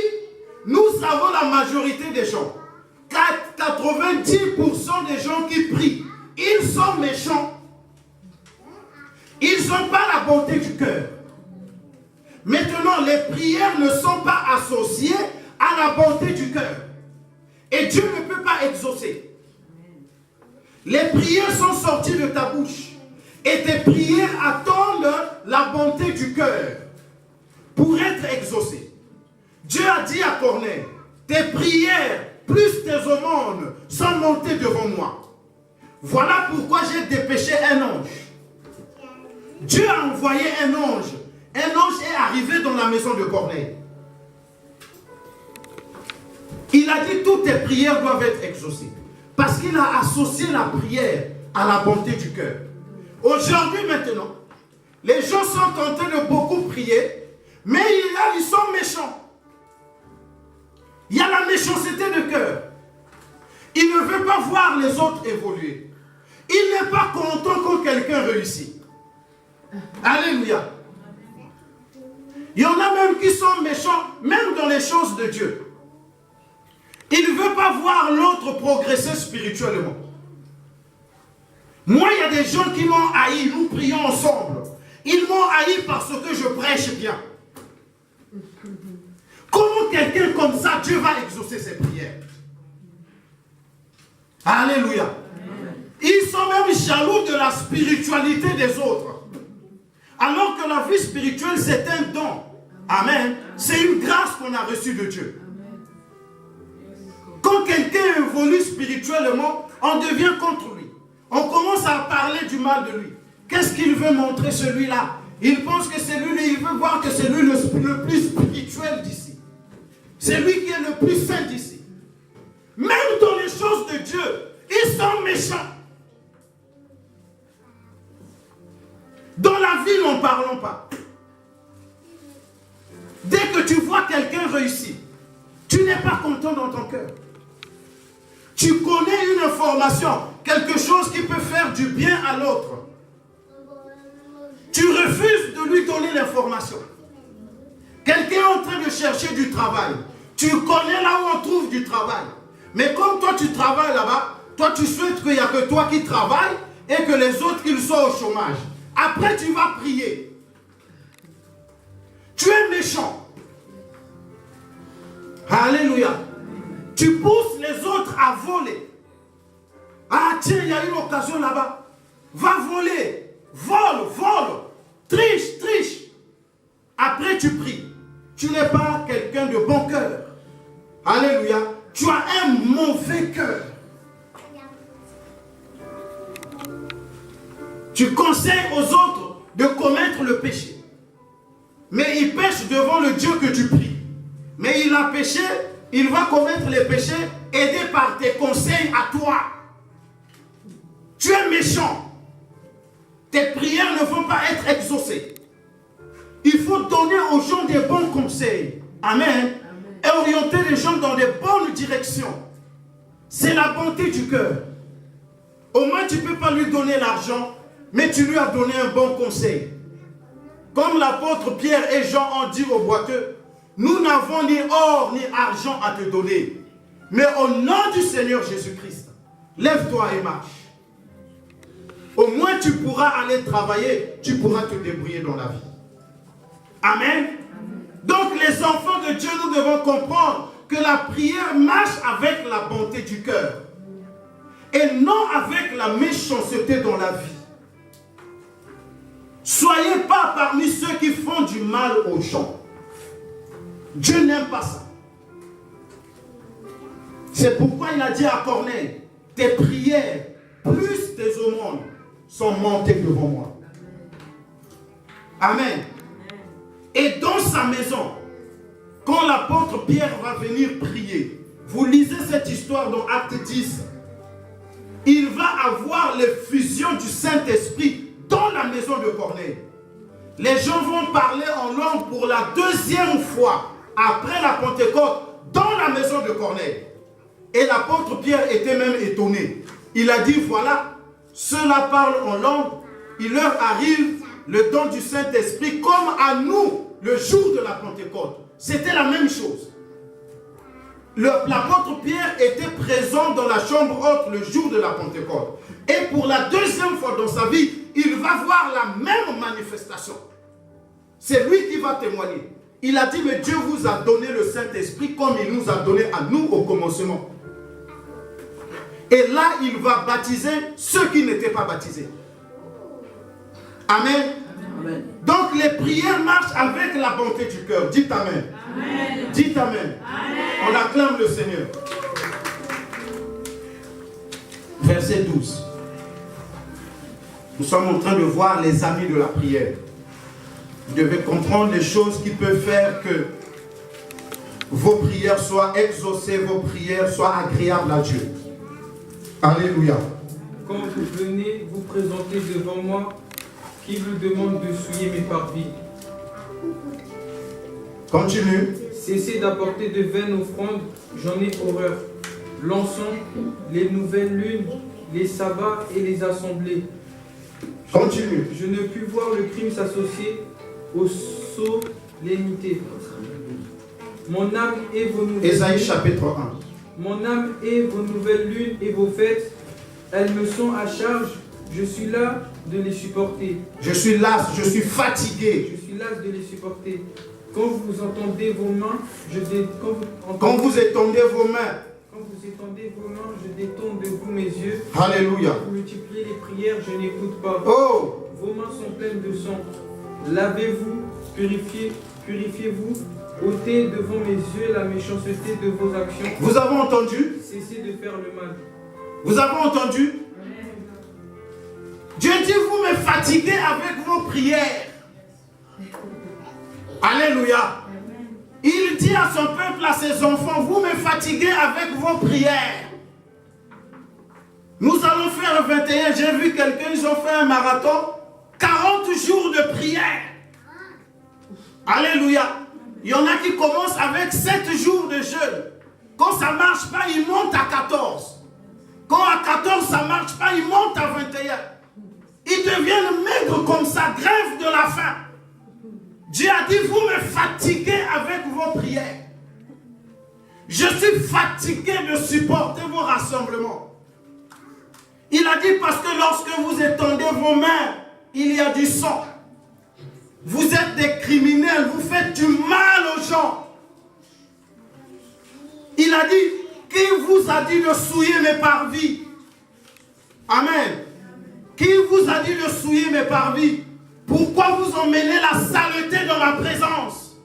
nous savons la majorité des gens. 90% des gens qui prient, ils sont méchants. ils n'ont pas la bonté du cœur. Maintenant, les prières ne sont pas associées à la bonté du cœur. Et Dieu ne peut pas exaucer. Les prières sont sorties de ta bouche. Et tes prières attendent la bonté du cœur pour être exaucées. Dieu a dit à Corneille, tes prières plus tes aumônes sont montées devant moi. Voilà pourquoi j'ai dépêché un ange. Dieu a envoyé un ange. Un ange est arrivé dans la maison de Corneille. Il a dit toutes tes prières doivent être exaucées. Parce qu'il a associé la prière à la bonté du cœur. Aujourd'hui maintenant, les gens sont tentés de beaucoup prier, mais ils sont méchants. Il y a la méchanceté de cœur. Il ne veut pas voir les autres évoluer. Il n'est pas content quand quelqu'un réussit. Alléluia. Il y en a même qui sont méchants, même dans les choses de Dieu. Il ne veut pas voir l'autre progresser spirituellement. Moi, il y a des gens qui m'ont haï, nous prions ensemble. Ils m'ont haï parce que je prêche bien. Comment quelqu'un comme ça, Dieu va exaucer ses prières? Alléluia. Ils sont même jaloux de la spiritualité des autres. Alors que la vie spirituelle, c'est un don. Amen. C'est une grâce qu'on a reçue de Dieu. Quand quelqu'un évolue spirituellement, on devient contre lui. On commence à parler du mal de lui. Qu'est-ce qu'il veut montrer celui-là? Il pense que c'est lui, il veut voir que c'est lui le plus spirituel d'ici. C'est lui qui est le plus saint d'ici. Même dans les choses de Dieu, ils sont méchants. Dans la vie, n'en parlons pas. Dès que tu vois quelqu'un réussir, tu n'es pas content dans ton cœur. Tu connais une information, quelque chose qui peut faire du bien à l'autre. Tu refuses de lui donner l'information. Quelqu'un est en train de chercher du travail. Tu connais là où on trouve du travail. Mais comme toi tu travailles là-bas, toi tu souhaites qu'il n'y a que toi qui travailles et que les autres qu'ils soient au chômage. Après tu vas prier. Tu es méchant. Alléluia. Tu pousses les autres à voler. Ah tiens, il y a une occasion là-bas. Va voler. Vole, vole. Triche, triche. Après tu pries. Tu n'es pas quelqu'un de bon cœur. Alléluia. Tu as un mauvais cœur. Tu conseilles aux autres de commettre le péché. Mais il pêche devant le Dieu que tu pries. Mais il a péché, il va commettre les péchés aidé par tes conseils à toi. Tu es méchant. Tes prières ne vont pas être exaucées. Il faut donner aux gens des bons conseils. Amen. Et orienter les gens dans des bonnes directions. C'est la bonté du cœur. Au moins, tu ne peux pas lui donner l'argent, mais tu lui as donné un bon conseil. Comme l'apôtre Pierre et Jean ont dit au boiteux, nous n'avons ni or ni argent à te donner. Mais au nom du Seigneur Jésus-Christ, lève-toi et marche. Au moins, tu pourras aller travailler, tu pourras te débrouiller dans la vie. Amen. Donc les enfants de Dieu, nous devons comprendre que la prière marche avec la bonté du cœur et non avec la méchanceté dans la vie. Soyez pas parmi ceux qui font du mal aux gens. Dieu n'aime pas ça. C'est pourquoi il a dit à Corneille, tes prières plus tes aumônes sont montées devant moi. Amen. Et dans sa maison, quand l'apôtre Pierre va venir prier, vous lisez cette histoire dans Acte 10, il va avoir l'effusion du Saint-Esprit dans la maison de Corneille. Les gens vont parler en langue pour la deuxième fois après la Pentecôte dans la maison de Corneille. Et l'apôtre Pierre était même étonné. Il a dit, voilà, ceux-là parlent en langue, il leur arrive le don du Saint-Esprit comme à nous le jour de la Pentecôte. C'était la même chose. L'apôtre Pierre était présent dans la chambre haute le jour de la Pentecôte. Et pour la deuxième fois dans sa vie, il va voir la même manifestation. C'est lui qui va témoigner. Il a dit, mais Dieu vous a donné le Saint-Esprit comme il nous a donné à nous au commencement. Et là, il va baptiser ceux qui n'étaient pas baptisés. Amen. Amen. Donc les prières marchent avec la bonté du cœur. Dites Amen. Amen. Dites Amen. Amen. On acclame le Seigneur. Verset 12. Nous sommes en train de voir les amis de la prière. Vous devez comprendre les choses qui peuvent faire que vos prières soient exaucées, vos prières soient agréables à Dieu. Alléluia. Quand vous venez vous présenter devant moi, qui vous demande de souiller mes parvis? Continue. Cessez d'apporter de vaines offrandes, j'en ai horreur. L'encens, les nouvelles lunes, les sabbats et les assemblées. Continue. Je ne puis voir le crime s'associer aux solennités. Mon âme et vos nouvelles Ésaïe chapitre 1. Mon âme et vos nouvelles lunes et vos fêtes, elles me sont à charge. Je suis là de les supporter. Je suis las, je suis fatigué. Je suis las de les supporter. Quand vous entendez vos mains, quand vous étendez vos mains, je détourne de vous mes yeux. Alléluia. Vous multipliez les prières, je n'écoute pas. Oh. Vos mains sont pleines de sang. Lavez-vous, purifiez-vous. ôtez devant mes yeux la méchanceté de vos actions. Vous avez entendu? Cessez de faire le mal. Vous avez entendu? Dieu dit, vous me fatiguez avec vos prières. Alléluia. Il dit à son peuple, à ses enfants, vous me fatiguez avec vos prières. Nous allons faire le 21. J'ai vu quelqu'un, ils ont fait un marathon. 40 jours de prière. Alléluia. Il y en a qui commencent avec 7 jours de jeûne. Quand ça ne marche pas, ils montent à 14. Quand à 14 ça ne marche pas, ils montent à 21. Ils deviennent maigres comme ça, grève de la faim. Dieu a dit, vous me fatiguez avec vos prières. Je suis fatigué de supporter vos rassemblements. Il a dit, parce que lorsque vous étendez vos mains, il y a du sang. Vous êtes des criminels, vous faites du mal aux gens. Il a dit, qui vous a dit de souiller mes parvis? Amen. Qui vous a dit de souiller mes parvis? Pourquoi vous emmenez la saleté dans ma présence?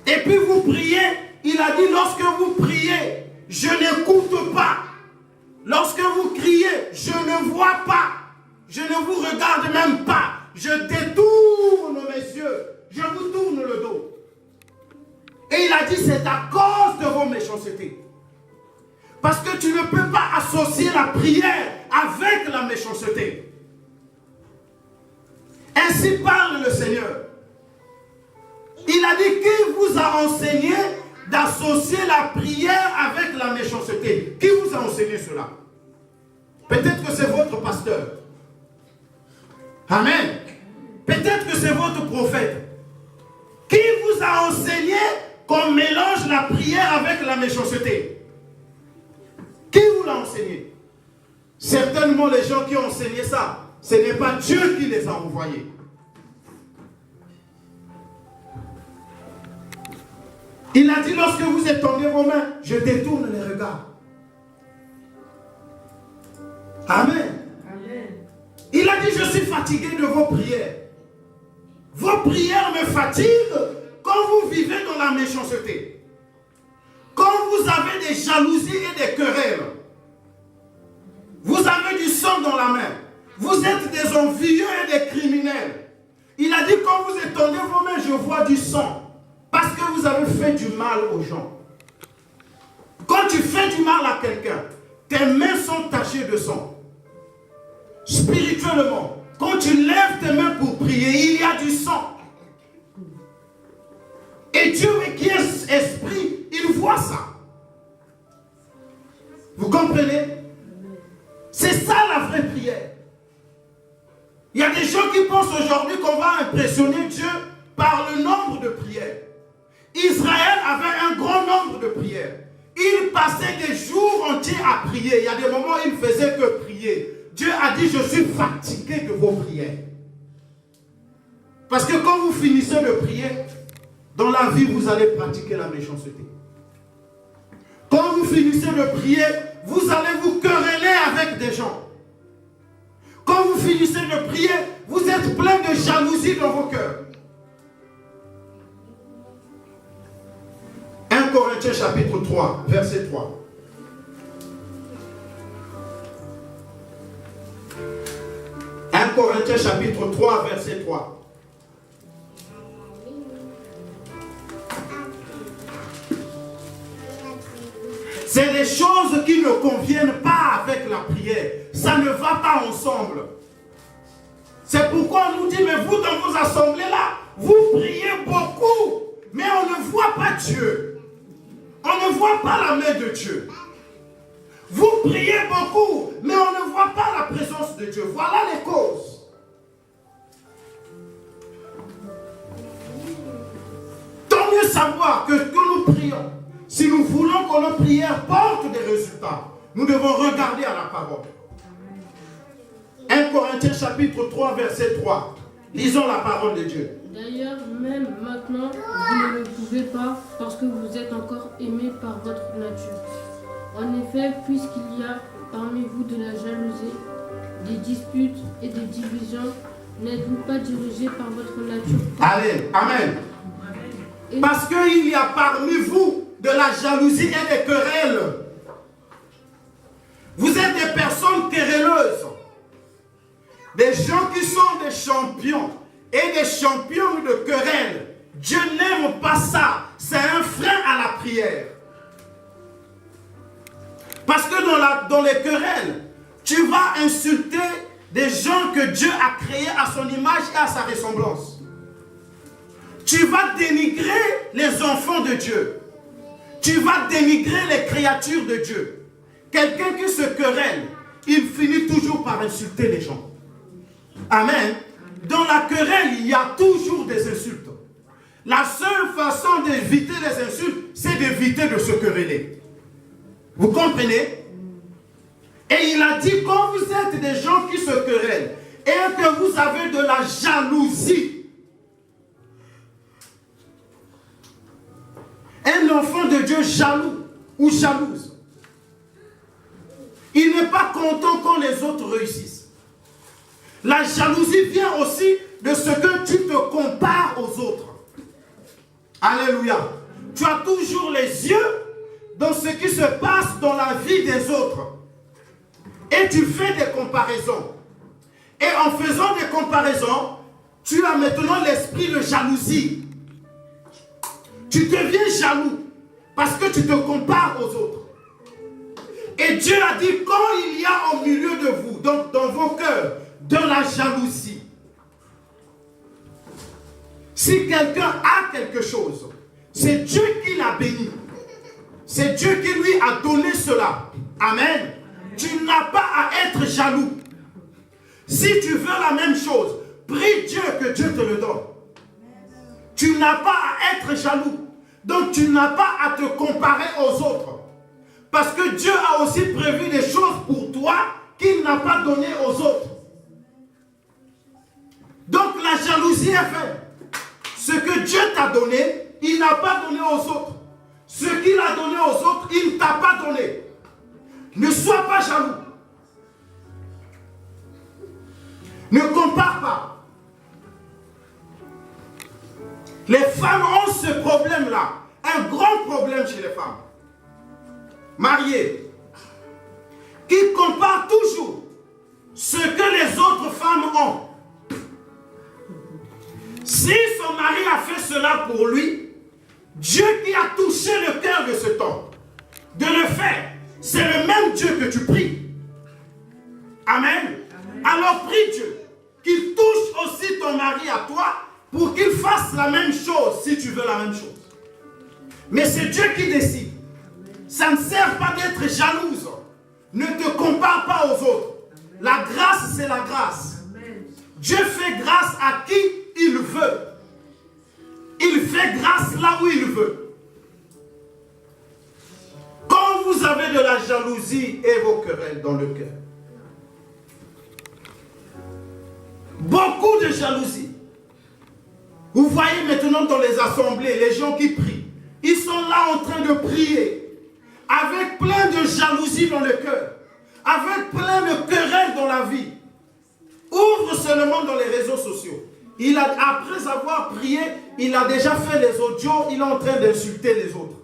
Et puis vous priez, il a dit, lorsque vous priez, je n'écoute pas. Lorsque vous criez, je ne vois pas. Je ne vous regarde même pas. Je détourne mes yeux. Je vous tourne le dos. Et il a dit, c'est à cause de vos méchancetés. Parce que tu ne peux pas associer la prière avec la méchanceté. Ainsi parle le Seigneur. Il a dit, qui vous a enseigné d'associer la prière avec la méchanceté? Qui vous a enseigné cela? Peut-être que c'est votre pasteur. Amen. Peut-être que c'est votre prophète. Qui vous a enseigné qu'on mélange la prière avec la méchanceté? Qui vous l'a enseigné? Certainement les gens qui ont enseigné ça, ce n'est pas Dieu qui les a envoyés. Il a dit, lorsque vous étendez vos mains, je détourne les regards. Amen. Amen. Il a dit, je suis fatigué de vos prières. Vos prières me fatiguent quand vous vivez dans la méchanceté. Quand vous avez des jalousies et des querelles. Vous avez du sang dans la main. Vous êtes des envieux et des criminels. Il a dit, quand vous étendez vos mains, je vois du sang. Parce que vous avez fait du mal aux gens. Quand tu fais du mal à quelqu'un, tes mains sont tachées de sang. Spirituellement, quand tu lèves tes mains pour prier, il y a du sang. Et Dieu qui est esprit, il voit ça. Vous comprenez? C'est ça la vraie prière. Il y a des gens qui pensent aujourd'hui qu'on va impressionner Dieu par le nombre de prières. Israël avait un grand nombre de prières. Il passait des jours entiers à prier. Il y a des moments où il ne faisait que prier. Dieu a dit, je suis fatigué de vos prières. Parce que quand vous finissez de prier, dans la vie, vous allez pratiquer la méchanceté. Quand vous finissez de prier, vous allez vous quereller avec des gens. Quand vous finissez de prier, vous êtes plein de jalousie dans vos cœurs. 1 Corinthiens chapitre 3, verset 3. Corinthiens chapitre 3, verset 3. C'est des choses qui ne conviennent pas avec la prière. Ça ne va pas ensemble. C'est pourquoi on nous dit, mais vous dans vos assemblées là, vous priez beaucoup, mais on ne voit pas Dieu. On ne voit pas la main de Dieu. Vous priez beaucoup, mais on ne voit pas la présence de Dieu. Voilà les causes. Tant mieux savoir que nous prions. Si nous voulons que nos prières portent des résultats, nous devons regarder à la parole. 1 Corinthiens chapitre 3, verset 3. Lisons la parole de Dieu. D'ailleurs, même maintenant, vous ne le pouvez pas parce que vous êtes encore aimés par votre nature. En effet, puisqu'il y a parmi vous de la jalousie, des disputes et des divisions, n'êtes-vous pas dirigés par votre nature? Allez, amen. Parce qu'il y a parmi vous de la jalousie et des querelles. Vous êtes des personnes querelleuses. Des gens qui sont des champions et des champions de querelles. Dieu n'aime pas ça. C'est un frein à la prière. Parce que dans les querelles, tu vas insulter des gens que Dieu a créés à son image et à sa ressemblance. Tu vas dénigrer les enfants de Dieu. Tu vas dénigrer les créatures de Dieu. Quelqu'un qui se querelle, il finit toujours par insulter les gens. Amen. Dans la querelle, il y a toujours des insultes. La seule façon d'éviter les insultes, c'est d'éviter de se quereller. Vous comprenez? Et il a dit, quand vous êtes des gens qui se querellent et que vous avez de la jalousie, un enfant de Dieu jaloux ou jalouse, il n'est pas content quand les autres réussissent. La jalousie vient aussi de ce que tu te compares aux autres. Alléluia. Tu as toujours les yeux dans ce qui se passe dans la vie des autres. Et tu fais des comparaisons. Et en faisant des comparaisons, tu as maintenant l'esprit de jalousie. Tu deviens jaloux parce que tu te compares aux autres. Et Dieu a dit, quand il y a au milieu de vous, donc dans vos cœurs, de la jalousie, si quelqu'un a quelque chose, c'est Dieu qui l'a béni. C'est Dieu qui lui a donné cela. Amen. Tu n'as pas à être jaloux. Si tu veux la même chose, prie Dieu que Dieu te le donne. Tu n'as pas à être jaloux. Donc tu n'as pas à te comparer aux autres. Parce que Dieu a aussi prévu des choses pour toi qu'il n'a pas donné aux autres. Donc la jalousie est faite. Ce que Dieu t'a donné, il n'a pas donné aux autres. Ce qu'il a donné aux autres, il ne t'a pas donné. Ne sois pas jaloux. Ne compare pas. Les femmes ont ce problème-là. Un grand problème chez les femmes. Mariées. Qui comparent toujours ce que les autres femmes ont. Si son mari a fait cela pour lui, Dieu qui a touché le cœur de cet homme, de le faire, c'est le même Dieu que tu pries. Amen. Alors prie Dieu qu'il touche aussi ton mari à toi pour qu'il fasse la même chose si tu veux la même chose. Mais c'est Dieu qui décide. Ça ne sert pas d'être jalouse. Ne te compare pas aux autres. La grâce, c'est la grâce. Dieu fait grâce à qui il veut. Il fait grâce là où il veut. Quand vous avez de la jalousie et vos querelles dans le cœur, beaucoup de jalousie. Vous voyez maintenant dans les assemblées, les gens qui prient, ils sont là en train de prier, avec plein de jalousie dans le cœur, avec plein de querelles dans la vie. Ouvre seulement dans les réseaux sociaux. Après avoir prié, il a déjà fait les audios, il est en train d'insulter les autres.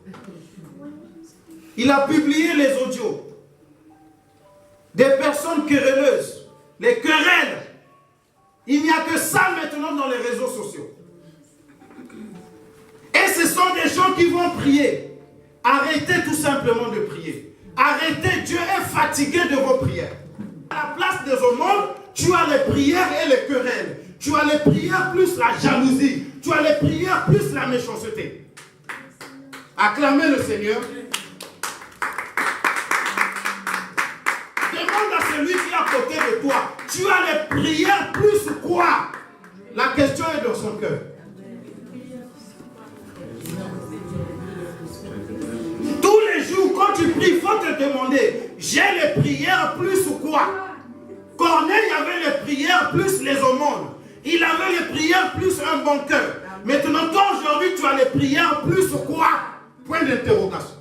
Il a publié les audios. Des personnes querelleuses, les querelles. Il n'y a que ça maintenant dans les réseaux sociaux. Et ce sont des gens qui vont prier. Arrêtez tout simplement de prier. Arrêtez, Dieu est fatigué de vos prières. À la place des aumônes, tu as les prières et les querelles. Tu as les prières plus la jalousie. Tu as les prières plus la méchanceté. Acclamez le Seigneur. Demande à celui qui est à côté de toi. Tu as les prières plus quoi? La question est dans son cœur. Tous les jours, quand tu pries, il faut te demander, j'ai les prières plus quoi? Corneille avait les prières plus les aumônes. Il avait les prières plus un bon cœur. Maintenant, toi aujourd'hui, tu as les prières plus quoi? Point d'interrogation.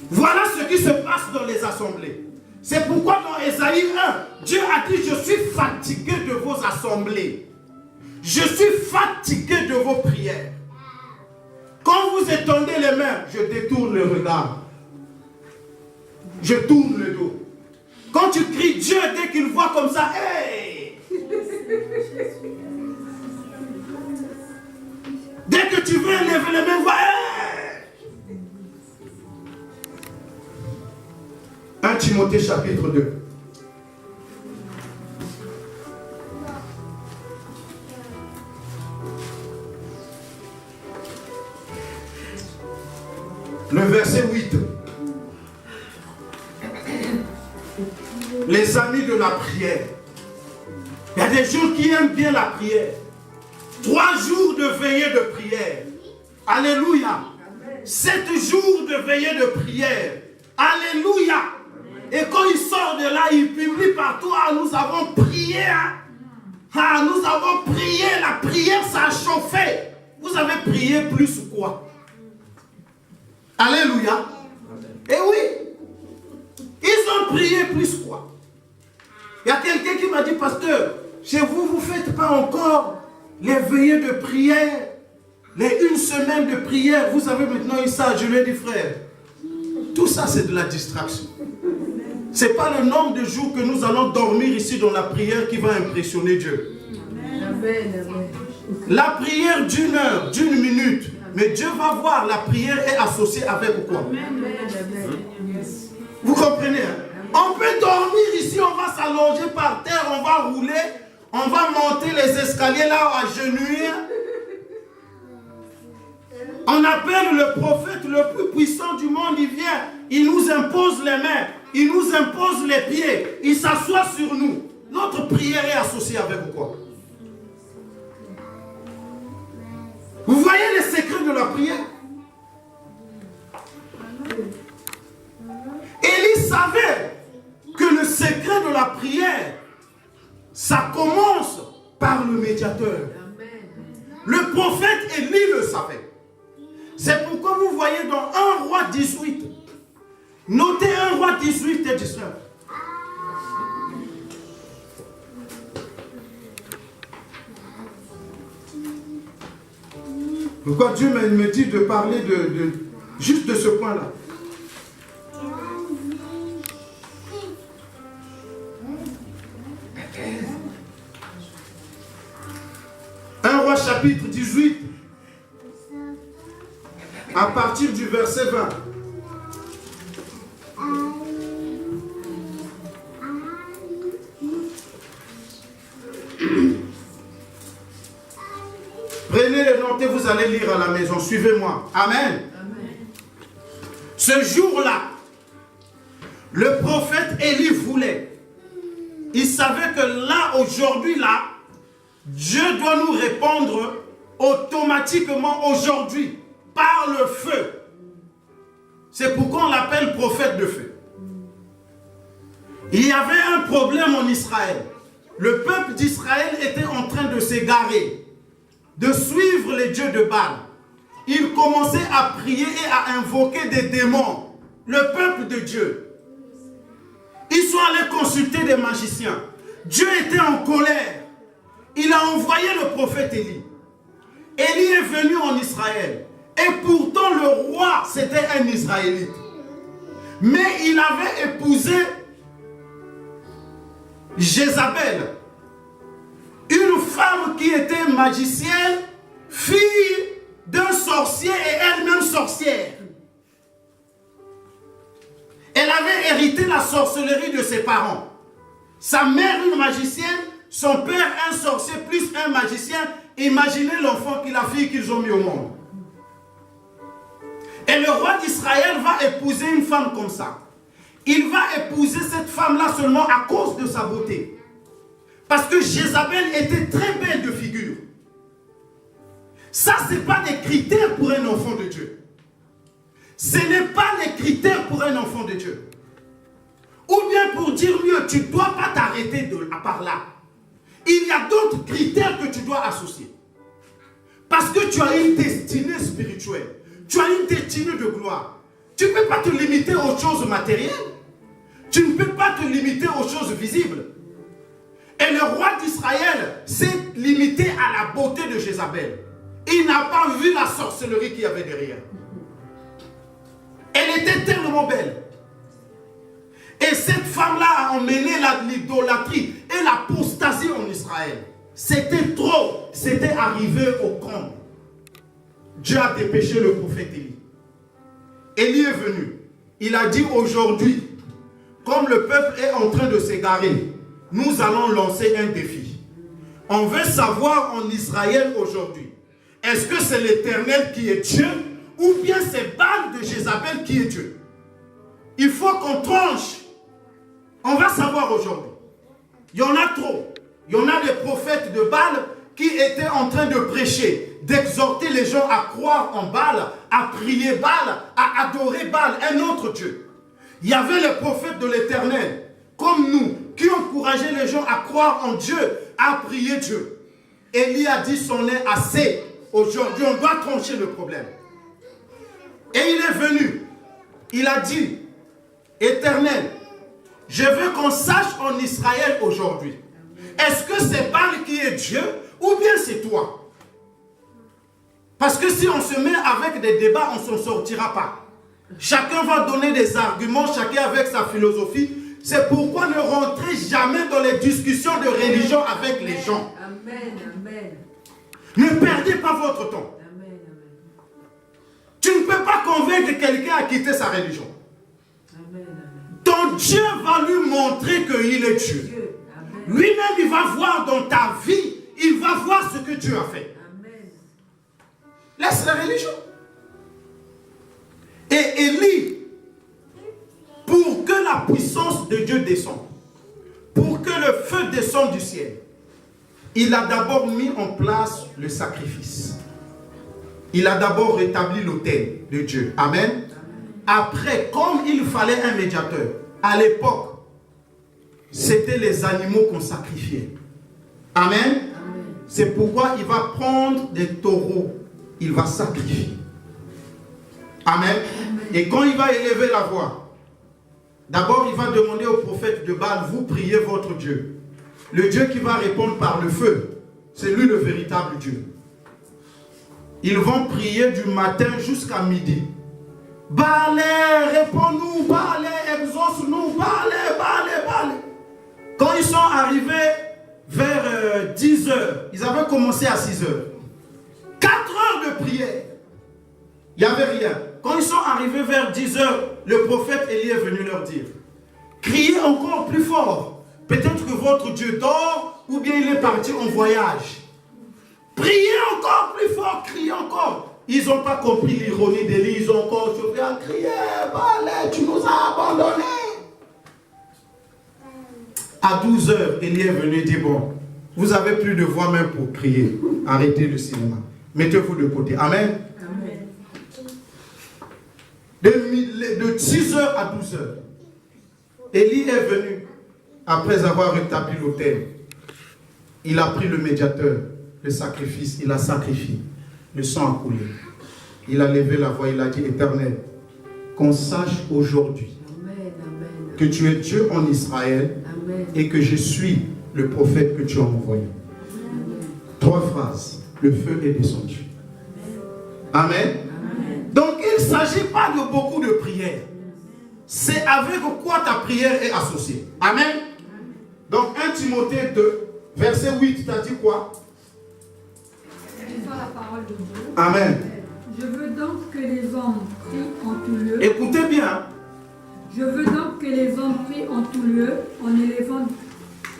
Voilà ce qui se passe dans les assemblées. C'est pourquoi dans Ésaïe 1, Dieu a dit, je suis fatigué de vos assemblées. Je suis fatigué de vos prières. Quand vous étendez les mains, je détourne le regard. Je tourne le dos. Quand tu cries Dieu, dès qu'il voit comme ça, hey! Dès que tu veux lever les mains, voilà, hey! 1 Timothée chapitre 2. Le verset 8. Les amis de la prière. Il y a des gens qui aiment bien la prière. 3 jours de veillée de prière. Alléluia. 7 jours de veillée de prière. Alléluia. Et quand il sort de là, il publie partout. Ah, nous avons prié. Ah, nous avons prié. La prière, ça a chauffé. Vous avez prié plus quoi? Alléluia. Et oui. Ils ont prié plus quoi? Il y a quelqu'un qui m'a dit, pasteur, chez vous, vous ne faites pas encore les veillées de prière, les 1 semaine de prière. Vous avez maintenant eu ça. Je lui ai dit, frère, tout ça c'est de la distraction. Ce n'est pas le nombre de jours que nous allons dormir ici dans la prière qui va impressionner Dieu. Amen. La prière d'1 heure, d'1 minute, mais Dieu va voir, la prière est associée avec quoi? Vous comprenez? On peut dormir ici, on va s'allonger par terre, on va rouler, on va monter les escaliers là à genouiller. On appelle le prophète le plus puissant du monde, il vient, il nous impose les mains, il nous impose les pieds, il s'assoit sur nous. Notre prière est associée avec quoi? Vous voyez les secrets de la prière? Élie savait que le secret de la prière, ça commence par le médiateur. Le prophète Élie le savait. C'est pourquoi vous voyez dans 1 Roi 18, notez 1 Roi 18 et 19. Pourquoi Dieu me dit de parler juste de ce point-là? Chapitre 18, à partir du verset 20. Prenez les notes et vous allez lire à la maison. Suivez-moi. Amen. Ce jour-là, le prophète Élie voulait. Il savait que là, aujourd'hui, là, Dieu doit nous répondre automatiquement aujourd'hui par le feu. C'est pourquoi on l'appelle prophète de feu. Il y avait un problème en Israël. Le peuple d'Israël était en train de s'égarer, de suivre les dieux de Baal. Ils commençaient à prier et à invoquer des démons, le peuple de Dieu. Ils sont allés consulter des magiciens. Dieu était en colère. Il a envoyé le prophète Élie. Élie est venu en Israël. Et pourtant le roi, c'était un Israélite. Mais il avait épousé Jézabel, une femme qui était magicienne, fille d'un sorcier et elle-même sorcière. Elle avait hérité la sorcellerie de ses parents. Sa mère, une magicienne, son père, un sorcier, plus un magicien. Imaginez l'enfant et la fille qu'ils ont mis au monde. Et le roi d'Israël va épouser une femme comme ça. Il va épouser cette femme-là seulement à cause de sa beauté. Parce que Jézabel était très belle de figure. Ça, ce n'est pas des critères pour un enfant de Dieu. Ce n'est pas les critères pour un enfant de Dieu. Ou bien pour dire mieux, tu ne dois pas t'arrêter par là. Il y a d'autres critères que tu dois associer. Parce que tu as une destinée spirituelle. Tu as une destinée de gloire. Tu ne peux pas te limiter aux choses matérielles. Tu ne peux pas te limiter aux choses visibles. Et le roi d'Israël s'est limité à la beauté de Jézabel. Il n'a pas vu la sorcellerie qu'il y avait derrière. Elle était tellement belle. Et cette femme-là a emmené l'idolâtrie et l'apostasie en Israël. C'était trop. C'était arrivé au comble. Dieu a dépêché le prophète Élie. Élie est venu. Il a dit aujourd'hui, comme le peuple est en train de s'égarer, nous allons lancer un défi. On veut savoir en Israël aujourd'hui, est-ce que c'est l'Éternel qui est Dieu ou bien c'est Baal de Jézabel qui est Dieu? Il faut qu'on tranche. On va savoir aujourd'hui. Il y en a trop. Il y en a des prophètes de Baal qui étaient en train de prêcher, d'exhorter les gens à croire en Baal, à prier Baal, à adorer Baal, un autre Dieu. Il y avait les prophètes de l'Éternel, comme nous, qui encourageaient les gens à croire en Dieu, à prier Dieu. Élie a dit son est assez. Aujourd'hui, on doit trancher le problème. Et il est venu. Il a dit, Éternel, je veux qu'on sache en Israël aujourd'hui, est-ce que c'est Baal qui est Dieu ou bien c'est toi? Parce que si on se met avec des débats, on ne s'en sortira pas. Chacun va donner des arguments, chacun avec sa philosophie. C'est pourquoi ne rentrez jamais dans les discussions de religion avec les gens. Amen, amen. Ne perdez pas votre temps. Amen, amen. Tu ne peux pas convaincre quelqu'un à quitter sa religion. Amen, amen. Ton Dieu va lui montrer qu'il est Dieu. Lui-même, il va voir dans ta vie, il va voir ce que Dieu a fait. Amen. Laisse la religion. Et Élie, pour que la puissance de Dieu descende, pour que le feu descende du ciel, il a d'abord mis en place le sacrifice. Il a d'abord rétabli l'autel de Dieu. Amen. Après, comme il fallait un médiateur, à l'époque, c'était les animaux qu'on sacrifiait. Amen. C'est pourquoi il va prendre des taureaux, il va sacrifier. Amen. Et quand il va élever la voix, d'abord il va demander au prophète de Baal, vous priez votre Dieu. Le Dieu qui va répondre par le feu, c'est lui le véritable Dieu. Ils vont prier du matin jusqu'à midi. Baal, réponds-nous, Baal, exauce-nous, Baal, Baal, Baal. Quand ils sont arrivés vers 10 heures, ils avaient commencé à 6 heures. 4 heures de prière. Il n'y avait rien. Quand ils sont arrivés vers 10 heures, le prophète Élie est venu leur dire, criez encore plus fort. Peut-être que votre Dieu dort ou bien il est parti en voyage. Priez encore plus fort, criez encore. Ils n'ont pas compris l'ironie d'Élie, ils ont encore chauffé à crier, Baal, tu nous as abandonnés. À 12 heures, Élie est venu dire, bon, vous avez plus de voix même pour prier. Arrêtez le cinéma. Mettez-vous de côté. Amen. Amen. De 6 heures à 12 heures, Élie est venu. après avoir rétabli l'autel, il a pris le médiateur, le sacrifice, il a sacrifié. Le sang a coulé. Il a levé la voix, il a dit, Éternel, qu'on sache aujourd'hui que tu es Dieu en Israël et que je suis le prophète que tu as envoyé. 3 phrases. Le feu est descendu. Amen. Donc il ne s'agit pas de beaucoup de prières. C'est avec quoi ta prière est associée. Amen. Donc 1 Timothée 2, verset 8, tu as dit quoi? La parole de Dieu. Amen. Je veux donc que les hommes prient en tout lieu. Écoutez bien. Je veux donc que les hommes prient en tout lieu, en élevant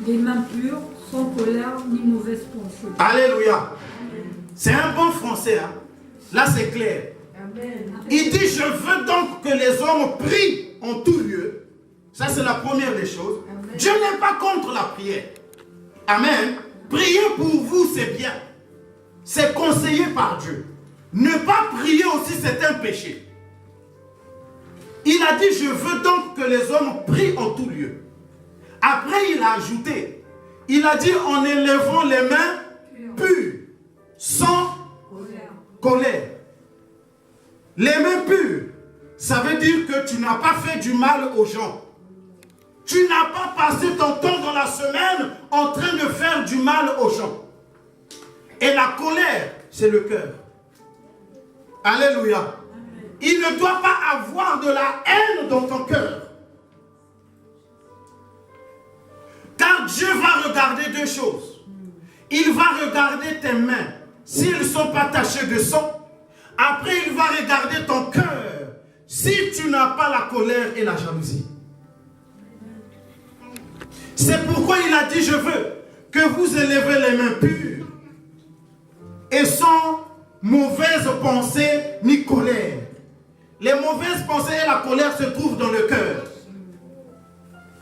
les mains pures, sans colère ni mauvaise pensée. Alléluia. C'est un bon français. Hein? Là, c'est clair. Amen. Il dit, je veux donc que les hommes prient en tout lieu. Ça, c'est la première des choses. Amen. Dieu n'est pas contre la prière. Amen. Prier pour vous, c'est bien. C'est conseillé par Dieu. Ne pas prier aussi, c'est un péché. Il a dit, je veux donc que les hommes prient en tout lieu. Après, il a ajouté, il a dit, en élevant les mains pures, sans colère. Les mains pures, ça veut dire que tu n'as pas fait du mal aux gens. Tu n'as pas passé ton temps dans la semaine en train de faire du mal aux gens. Et la colère, c'est le cœur. Alléluia. Il ne doit pas avoir de la haine dans ton cœur. Car Dieu va regarder 2 choses. Il va regarder tes mains, s'ils ne sont pas tachés de sang. Après, il va regarder ton cœur, si tu n'as pas la colère et la jalousie. C'est pourquoi il a dit, je veux que vous élevez les mains pures et sans mauvaise pensée ni colère. Les mauvaises pensées et la colère se trouvent dans le cœur.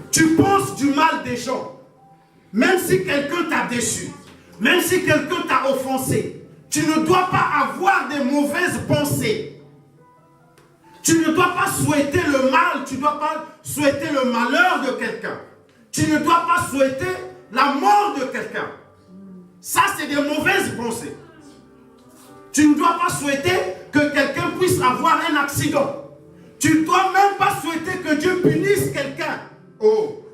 Tu penses du mal des gens, même si quelqu'un t'a déçu, même si quelqu'un t'a offensé. Tu ne dois pas avoir des mauvaises pensées. Tu ne dois pas souhaiter le mal, tu ne dois pas souhaiter le malheur de quelqu'un. Tu ne dois pas souhaiter la mort de quelqu'un. Ça, c'est des mauvaises pensées. Tu ne dois pas souhaiter que quelqu'un puisse avoir un accident. Tu ne dois même pas souhaiter que Dieu punisse quelqu'un. Oh!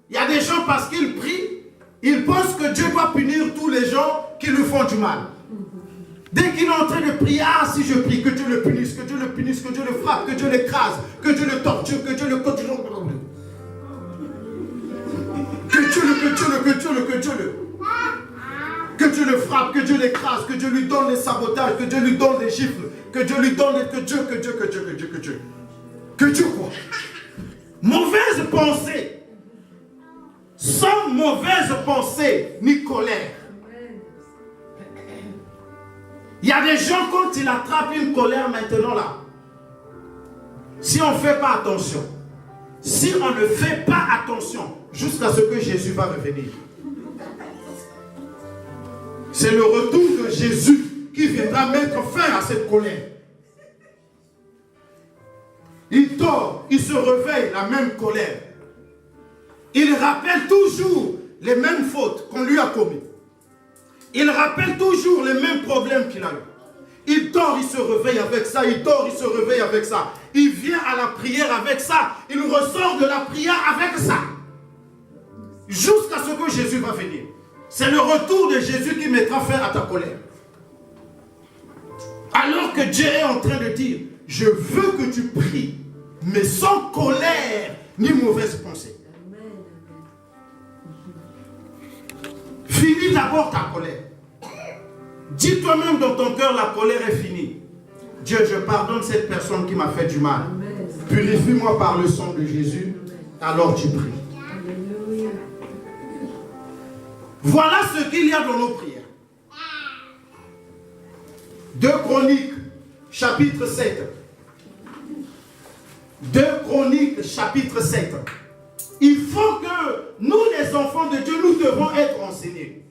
Il y a des gens, parce qu'ils prient, ils pensent que Dieu doit punir tous les gens qui lui font du mal. Dès qu'il est en train de prier, ah, si je prie, que Dieu le punisse, que Dieu le punisse, que Dieu le frappe, que Dieu l'écrase, que Dieu le torture, que Dieu le... Que Dieu le frappe, que Dieu l'écrase, que Dieu lui donne des sabotages, que Dieu lui donne des gifles, que Dieu lui donne... Que Dieu quoi? Mauvaise pensée. Sans mauvaise pensée ni colère. Il y a des gens, quand ils attrapent une colère maintenant là, si on ne fait pas attention, si on ne fait pas attention jusqu'à ce que Jésus va revenir, c'est le retour de Jésus qui viendra mettre fin à cette colère. Il dort, il se réveille, la même colère. Il rappelle toujours les mêmes fautes qu'on lui a commises. Il rappelle toujours les mêmes problèmes qu'il a eu. Il dort, il se réveille avec ça. Il dort, il se réveille avec ça. Il vient à la prière avec ça. Il ressort de la prière avec ça. Jusqu'à ce que Jésus va venir. C'est le retour de Jésus qui mettra fin à ta colère. Alors que Dieu est en train de dire, je veux que tu pries, mais sans colère ni mauvaise pensée. Finis d'abord ta colère. Dis toi-même dans ton cœur, la colère est finie. Dieu, je pardonne cette personne qui m'a fait du mal. Purifie-moi par le sang de Jésus. Alors tu pries. Voilà ce qu'il y a dans nos prières. 2 Chroniques, chapitre 7. 2 Chroniques, chapitre 7. Il faut que nous, les enfants de Dieu, nous devons être enseignés.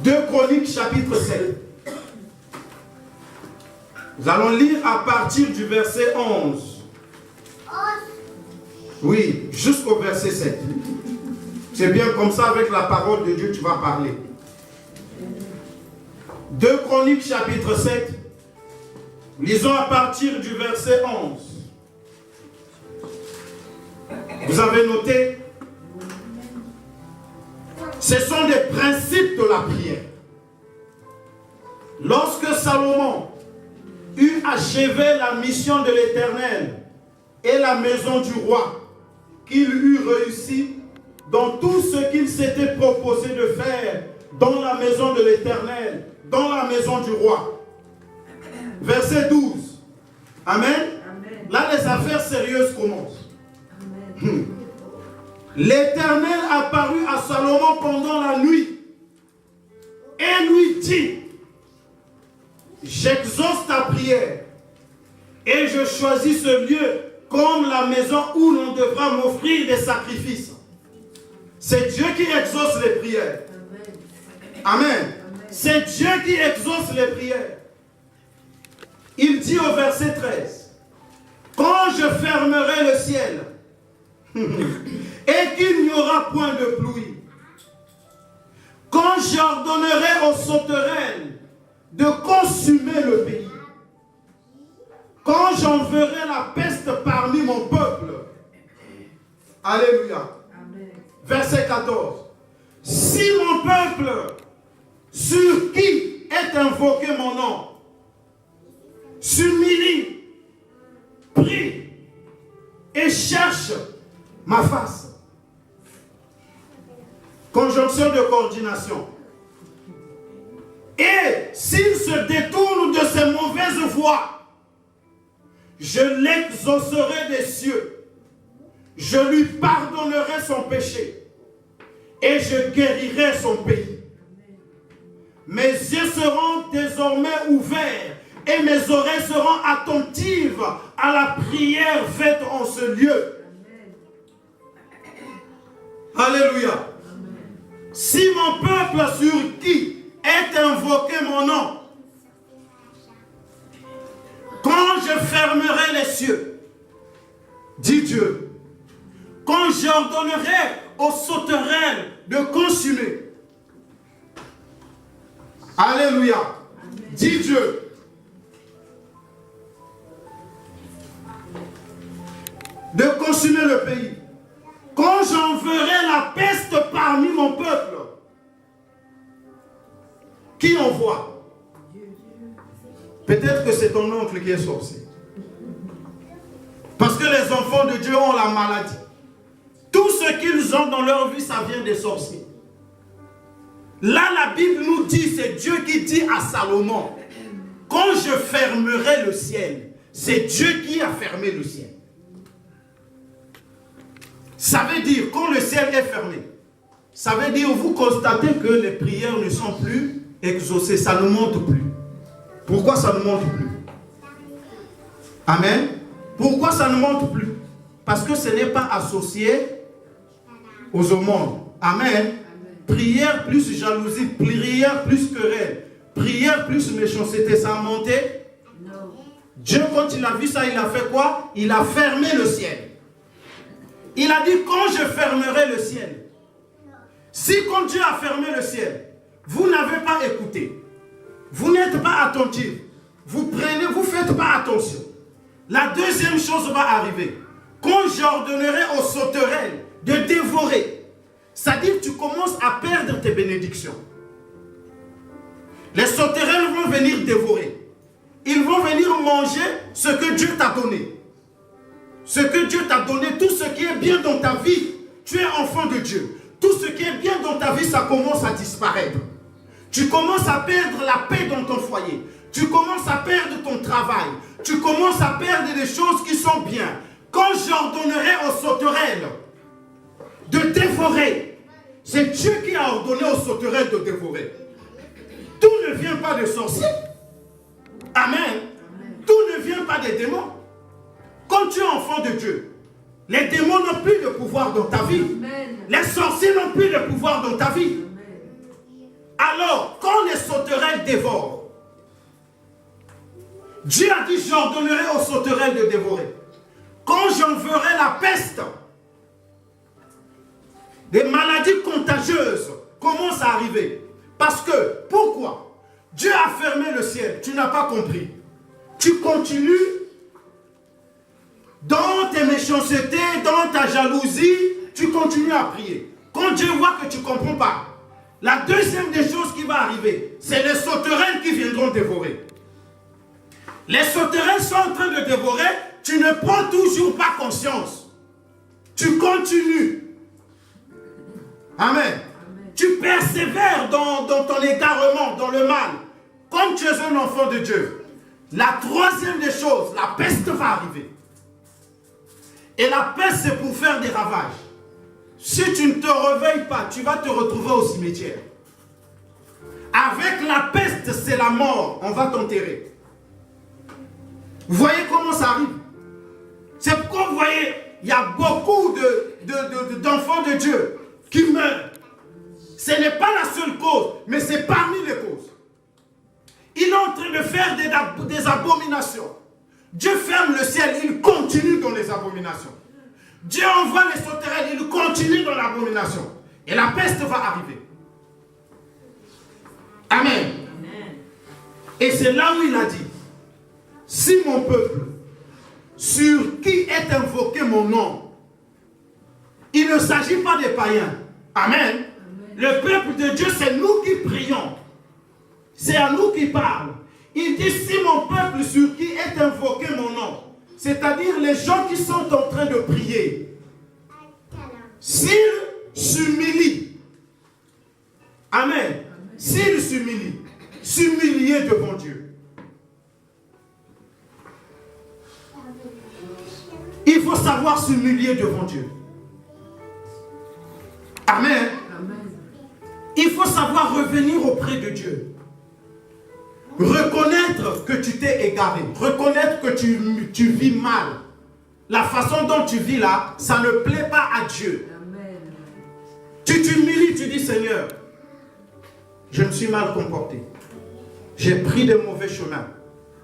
2 Chroniques, chapitre 7. Nous allons lire à partir du verset 11. Oui, jusqu'au verset 7. C'est bien comme ça, avec la parole de Dieu, tu vas parler. 2 Chroniques chapitre 7. Lisons à partir du verset 11. Vous avez noté? Ce sont des principes de la prière. Lorsque Salomon eut achevé la mission de l'Éternel et la maison du roi, qu'il eut réussi dans tout ce qu'il s'était proposé de faire dans la maison de l'Éternel, dans la maison du roi. Verset 12. Amen. Amen. Là, les affaires sérieuses commencent. Amen. L'Éternel apparut à Salomon pendant la nuit et lui dit: j'exauce ta prière et je choisis ce lieu comme la maison où l'on devra m'offrir des sacrifices. C'est Dieu qui exauce les prières. Amen. Amen. C'est Dieu qui exauce les prières. Il dit au verset 13: quand je fermerai le ciel et qu'il n'y aura point de pluie, quand j'ordonnerai aux sauterelles de consumer le pays, quand j'enverrai la peste parmi mon peuple. Alléluia. Amen. Verset 14. Si mon peuple, sur qui est invoqué mon nom, s'humilie, prie et cherche ma face. Conjonction de coordination. Et s'il se détourne de ses mauvaises voies, je l'exaucerai des cieux. Je lui pardonnerai son péché et je guérirai son pays. Mes yeux seront désormais ouverts et mes oreilles seront attentives à la prière faite en ce lieu. Alléluia. Si mon peuple sur qui est invoqué mon nom, quand je fermerai les cieux, dit Dieu, quand j'ordonnerai aux sauterelles de consumer, alléluia, dit Dieu, de consumer le pays, quand j'enverrai la peste parmi mon peuple, qui envoie? Peut-être que c'est ton oncle qui est sorcier. Parce que les enfants de Dieu ont la maladie. Tout ce qu'ils ont dans leur vie, ça vient des sorciers. Là, la Bible nous dit, c'est Dieu qui dit à Salomon, quand je fermerai le ciel, c'est Dieu qui a fermé le ciel. Ça veut dire, quand le ciel est fermé, ça veut dire, vous constatez que les prières ne sont plus exaucées, ça ne monte plus. Pourquoi ça ne monte plus? Amen. Pourquoi ça ne monte plus? Parce que ce n'est pas associé aux aumônes. Amen. Prière plus jalousie, prière plus querelle, prière plus méchanceté, ça a monté? Non. Dieu, quand il a vu ça, il a fait quoi? Il a fermé le ciel. Il a dit, quand je fermerai le ciel. Si quand Dieu a fermé le ciel, vous n'avez pas écouté, vous n'êtes pas attentif, vous prenez, vous ne faites pas attention. La deuxième chose va arriver. Quand j'ordonnerai aux sauterelles de dévorer, c'est-à-dire que tu commences à perdre tes bénédictions. Les sauterelles vont venir dévorer. Ils vont venir manger ce que Dieu t'a donné. Ce que Dieu t'a donné, tout ce qui est bien dans ta vie, tu es enfant de Dieu. Tout ce qui est bien dans ta vie, ça commence à disparaître. Tu commences à perdre la paix dans ton foyer. Tu commences à perdre ton travail. Tu commences à perdre des choses qui sont bien. Quand j'ordonnerai aux sauterelles de dévorer, c'est Dieu qui a ordonné aux sauterelles de dévorer. Tout ne vient pas des sorciers. Amen. Tout ne vient pas des démons. Quand tu es enfant de Dieu, les démons n'ont plus de pouvoir dans ta vie. Amen. Les sorciers n'ont plus de pouvoir dans ta vie. Amen. Alors, quand les sauterelles dévorent, Dieu a dit, j'ordonnerai aux sauterelles de dévorer. Quand j'enverrai la peste des maladies contagieuses commencent à arriver. Parce que, pourquoi? Dieu a fermé le ciel, tu n'as pas compris. Tu continues dans tes méchancetés, dans ta jalousie, tu continues à prier. Quand Dieu voit que tu ne comprends pas, la deuxième des choses qui va arriver, c'est les sauterelles qui viendront dévorer. Les sauterelles sont en train de dévorer, tu ne prends toujours pas conscience. Tu continues. Amen. Tu persévères dans ton égarement, dans le mal. Comme tu es un enfant de Dieu. La troisième des choses, la peste va arriver. Et la peste, c'est pour faire des ravages. Si tu ne te réveilles pas, tu vas te retrouver au cimetière. Avec la peste, c'est la mort. On va t'enterrer. Vous voyez comment ça arrive? C'est pourquoi vous voyez, il y a beaucoup d'enfants de Dieu qui meurent. Ce n'est pas la seule cause, mais c'est parmi les causes. Il est en train de faire des abominations. Dieu ferme le ciel, il continue dans les abominations. Dieu envoie les sauterelles, il continue dans l'abomination. Et la peste va arriver. Amen. Et c'est là où il a dit, si mon peuple, sur qui est invoqué mon nom, il ne s'agit pas des païens. Amen. Le peuple de Dieu, c'est nous qui prions. C'est à nous qui parle. Il dit, si mon peuple sur qui est invoqué mon nom, c'est-à-dire les gens qui sont en train de prier, s'ils s'humilient, amen, s'ils s'humilient, s'humilier devant Dieu. Il faut savoir s'humilier devant Dieu. Amen. Il faut savoir revenir auprès de Dieu. Reconnaître que tu t'es égaré. Reconnaître que tu vis mal. La façon dont tu vis là, ça ne plaît pas à Dieu. Amen. Tu t'humilies, tu dis Seigneur, je me suis mal comporté. J'ai pris de mauvais chemins.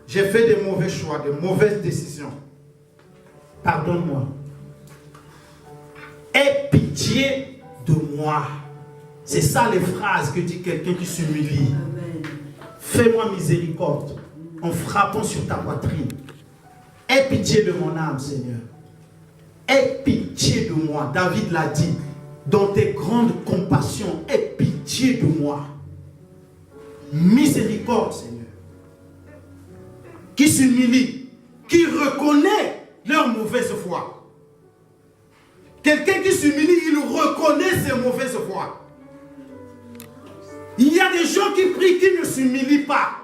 J'ai fait des mauvais choix, de mauvaises décisions. Pardonne-moi. Aie pitié de moi. C'est ça les phrases que dit quelqu'un qui s'humilie. Fais-moi miséricorde en frappant sur ta poitrine. Aie pitié de mon âme, Seigneur. Aie pitié de moi. David l'a dit. Dans tes grandes compassions, aie pitié de moi. Miséricorde, Seigneur. Qui s'humilie, qui reconnaît leur mauvaise foi. Quelqu'un qui s'humilie, il reconnaît ses mauvaises voies. Il y a des gens qui prient, qui ne s'humilient pas.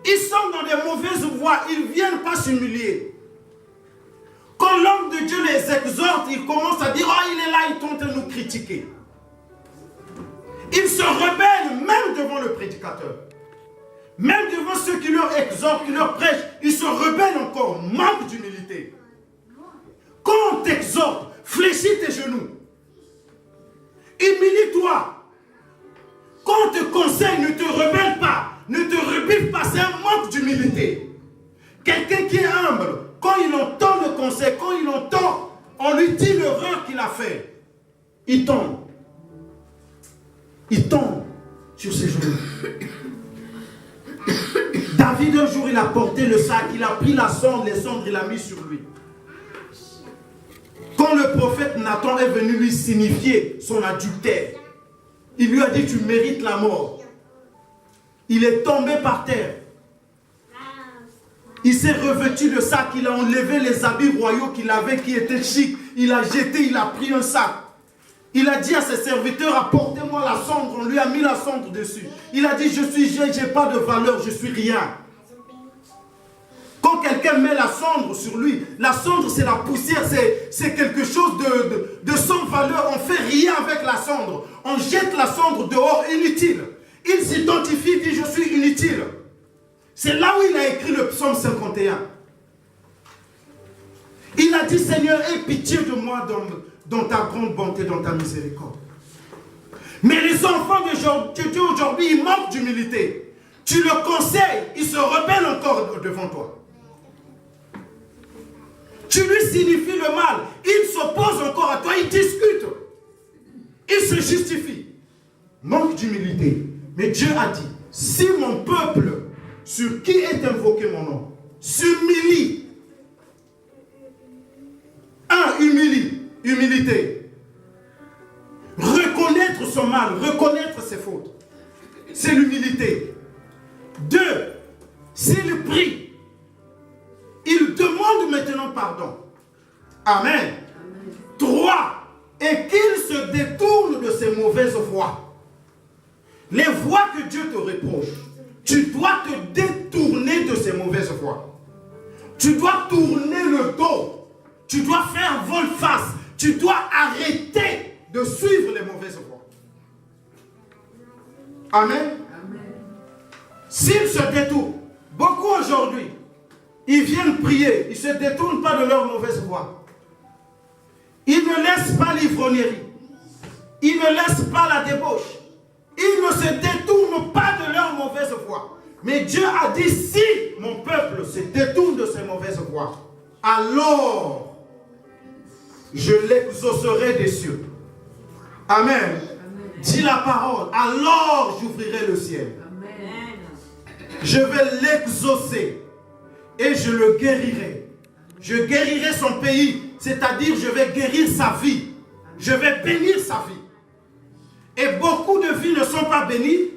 Ils sont dans des mauvaises voies, ils ne viennent pas s'humilier. Quand l'homme de Dieu les exhorte, ils commencent à dire, oh il est là, il tente de nous critiquer. Ils se rebellent même devant le prédicateur. Même devant ceux qui leur exhortent, qui leur prêchent, ils se rebellent encore, manque d'humilité. Quand on t'exhorte, fléchis tes genoux. Humilie-toi. Quand on te conseille, ne te rebelle pas, ne te rebiffe pas, c'est un manque d'humilité. Quelqu'un qui est humble, quand il entend le conseil, quand il entend, on lui dit l'erreur qu'il a fait, il tombe. Il tombe sur ses genoux. David, un jour, il a porté le sac, il a pris la sonde, les cendres, il a mis sur lui. Quand le prophète Nathan est venu lui signifier son adultère, il lui a dit, tu mérites la mort. Il est tombé par terre. Il s'est revêtu de sac, il a enlevé les habits royaux qu'il avait, qui étaient chics. Il a jeté, il a pris un sac. Il a dit à ses serviteurs, apportez-moi la cendre. On lui a mis la cendre dessus. Il a dit, je n'ai pas de valeur, je suis rien. Quand quelqu'un met la cendre sur lui, la cendre c'est la poussière, c'est quelque chose de sans valeur. On ne fait rien avec la cendre. On jette la cendre dehors, inutile. Il s'identifie, dit je suis inutile. C'est là où il a écrit le psaume 51. Il a dit Seigneur, aie pitié de moi dans ta grande bonté, dans ta miséricorde. Mais les enfants de Dieu aujourd'hui, ils manquent d'humilité. Tu le conseilles, il se rebelle encore devant toi. Tu lui signifies le mal, il s'oppose encore à toi, il discute. Il se justifie. Manque d'humilité. Mais Dieu a dit, si mon peuple, sur qui est invoqué mon nom, s'humilie. Humilité. Reconnaître son mal, reconnaître ses fautes. C'est l'humilité. 2, s'il prie, il demande maintenant pardon. Amen. 3, et qu'il se détourne de ses mauvaises voies. Les voies que Dieu te reproche, tu dois te détourner de ces mauvaises voies. Tu dois tourner le dos. Tu dois faire volte-face. Tu dois arrêter de suivre les mauvaises voies. Amen. S'ils se détournent, beaucoup aujourd'hui, ils viennent prier, ils ne se détournent pas de leur mauvaise voie. Ils ne laissent pas l'ivrognerie. Ils ne laissent pas la débauche. Ils ne se détournent pas de leur mauvaise voie. Mais Dieu a dit, si mon peuple se détourne de ses mauvaises voies, alors je l'exaucerai des cieux. Amen. Dis la parole, alors j'ouvrirai le ciel. Amen. Je vais l'exaucer et je le guérirai. Je guérirai son pays, c'est-à-dire je vais guérir sa vie. Je vais bénir sa vie. Et beaucoup de vies ne sont pas bénies.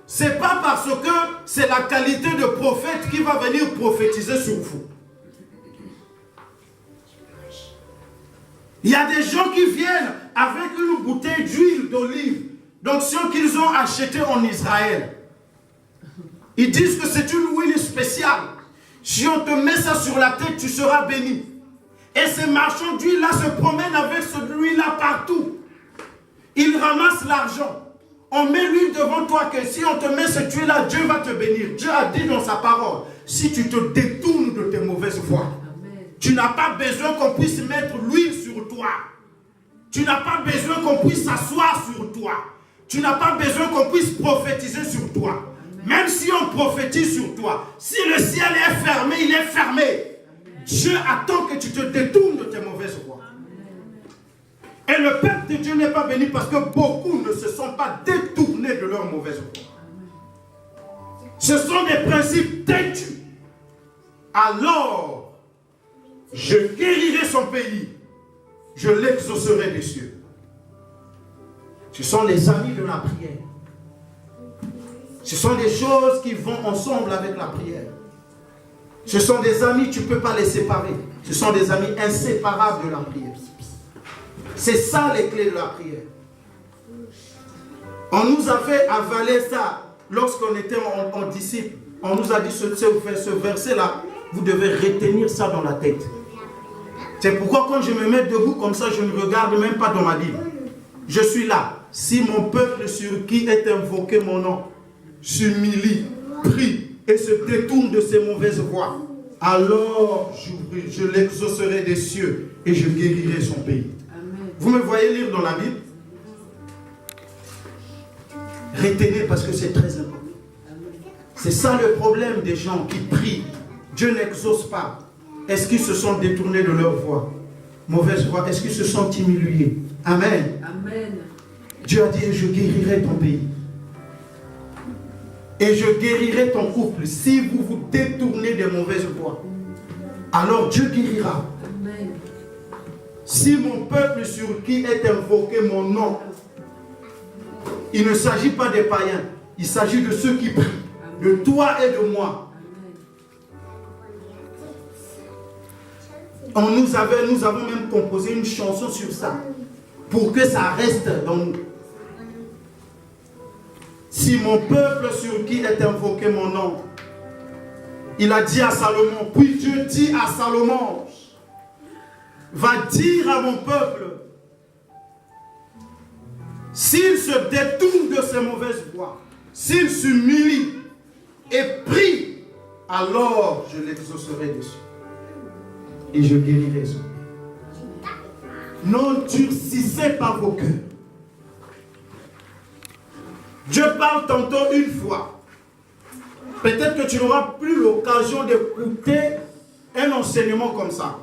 Ce n'est pas parce que c'est la qualité de prophète qui va venir prophétiser sur vous. Il y a des gens qui viennent avec une bouteille d'huile d'olive, d'onction qu'ils ont achetée en Israël. Ils disent que c'est une huile spéciale. Si on te met ça sur la tête, tu seras béni. Et ces marchands d'huile-là se promènent avec cette huile-là partout. Ils ramassent l'argent. On met l'huile devant toi que si on te met cette huile-là, Dieu va te bénir. Dieu a dit dans sa parole, si tu te détournes de tes mauvaises voies, tu n'as pas besoin qu'on puisse mettre l'huile sur toi. Tu n'as pas besoin qu'on puisse s'asseoir sur toi. Tu n'as pas besoin qu'on puisse prophétiser sur toi. Même si on prophétise sur toi, si le ciel est fermé, il est fermé. Dieu attend que tu te détournes de tes mauvaises voies. Et le peuple de Dieu n'est pas béni parce que beaucoup ne se sont pas détournés de leurs mauvaises voies. Ce sont des principes têtus. Alors, je guérirai son pays. Je l'exaucerai des cieux. Ce sont les amis de la prière. Ce sont des choses qui vont ensemble avec la prière. Ce sont des amis, tu ne peux pas les séparer. Ce sont des amis inséparables de la prière. C'est ça les clés de la prière. On nous a fait avaler ça lorsqu'on était en disciple. On nous a dit ce verset-là, vous devez retenir ça dans la tête. C'est pourquoi quand je me mets debout comme ça, je ne regarde même pas dans ma Bible. Je suis là. Si mon peuple sur qui est invoqué mon nom s'humilie, prie et se détourne de ses mauvaises voies, alors je l'exaucerai des cieux et je guérirai son pays. Amen. Vous me voyez lire dans la Bible? Retenez parce que c'est très important. C'est ça le problème des gens qui prient. Dieu n'exauce pas. Est-ce qu'ils se sont détournés de leur voie? Mauvaise voie. Est-ce qu'ils se sont humiliés? Amen. Amen. Dieu a dit, je guérirai ton pays. Et je guérirai ton couple. Si vous vous détournez des mauvaises voies, alors Dieu guérira. Amen. Si mon peuple sur qui est invoqué mon nom, il ne s'agit pas des païens, il s'agit de ceux qui prient, de toi et de moi. Nous avons même composé une chanson sur ça, pour que ça reste dans nous. Si mon peuple sur qui est invoqué mon nom, il a dit à Salomon, puis Dieu dit à Salomon, va dire à mon peuple, s'il se détourne de ses mauvaises voies, s'il s'humilie et prie, alors je l'exaucerai dessus. Et je guérirai son pays. N'endurcissez pas vos cœurs. Dieu parle tantôt une fois. Peut-être que tu n'auras plus l'occasion d'écouter un enseignement comme ça.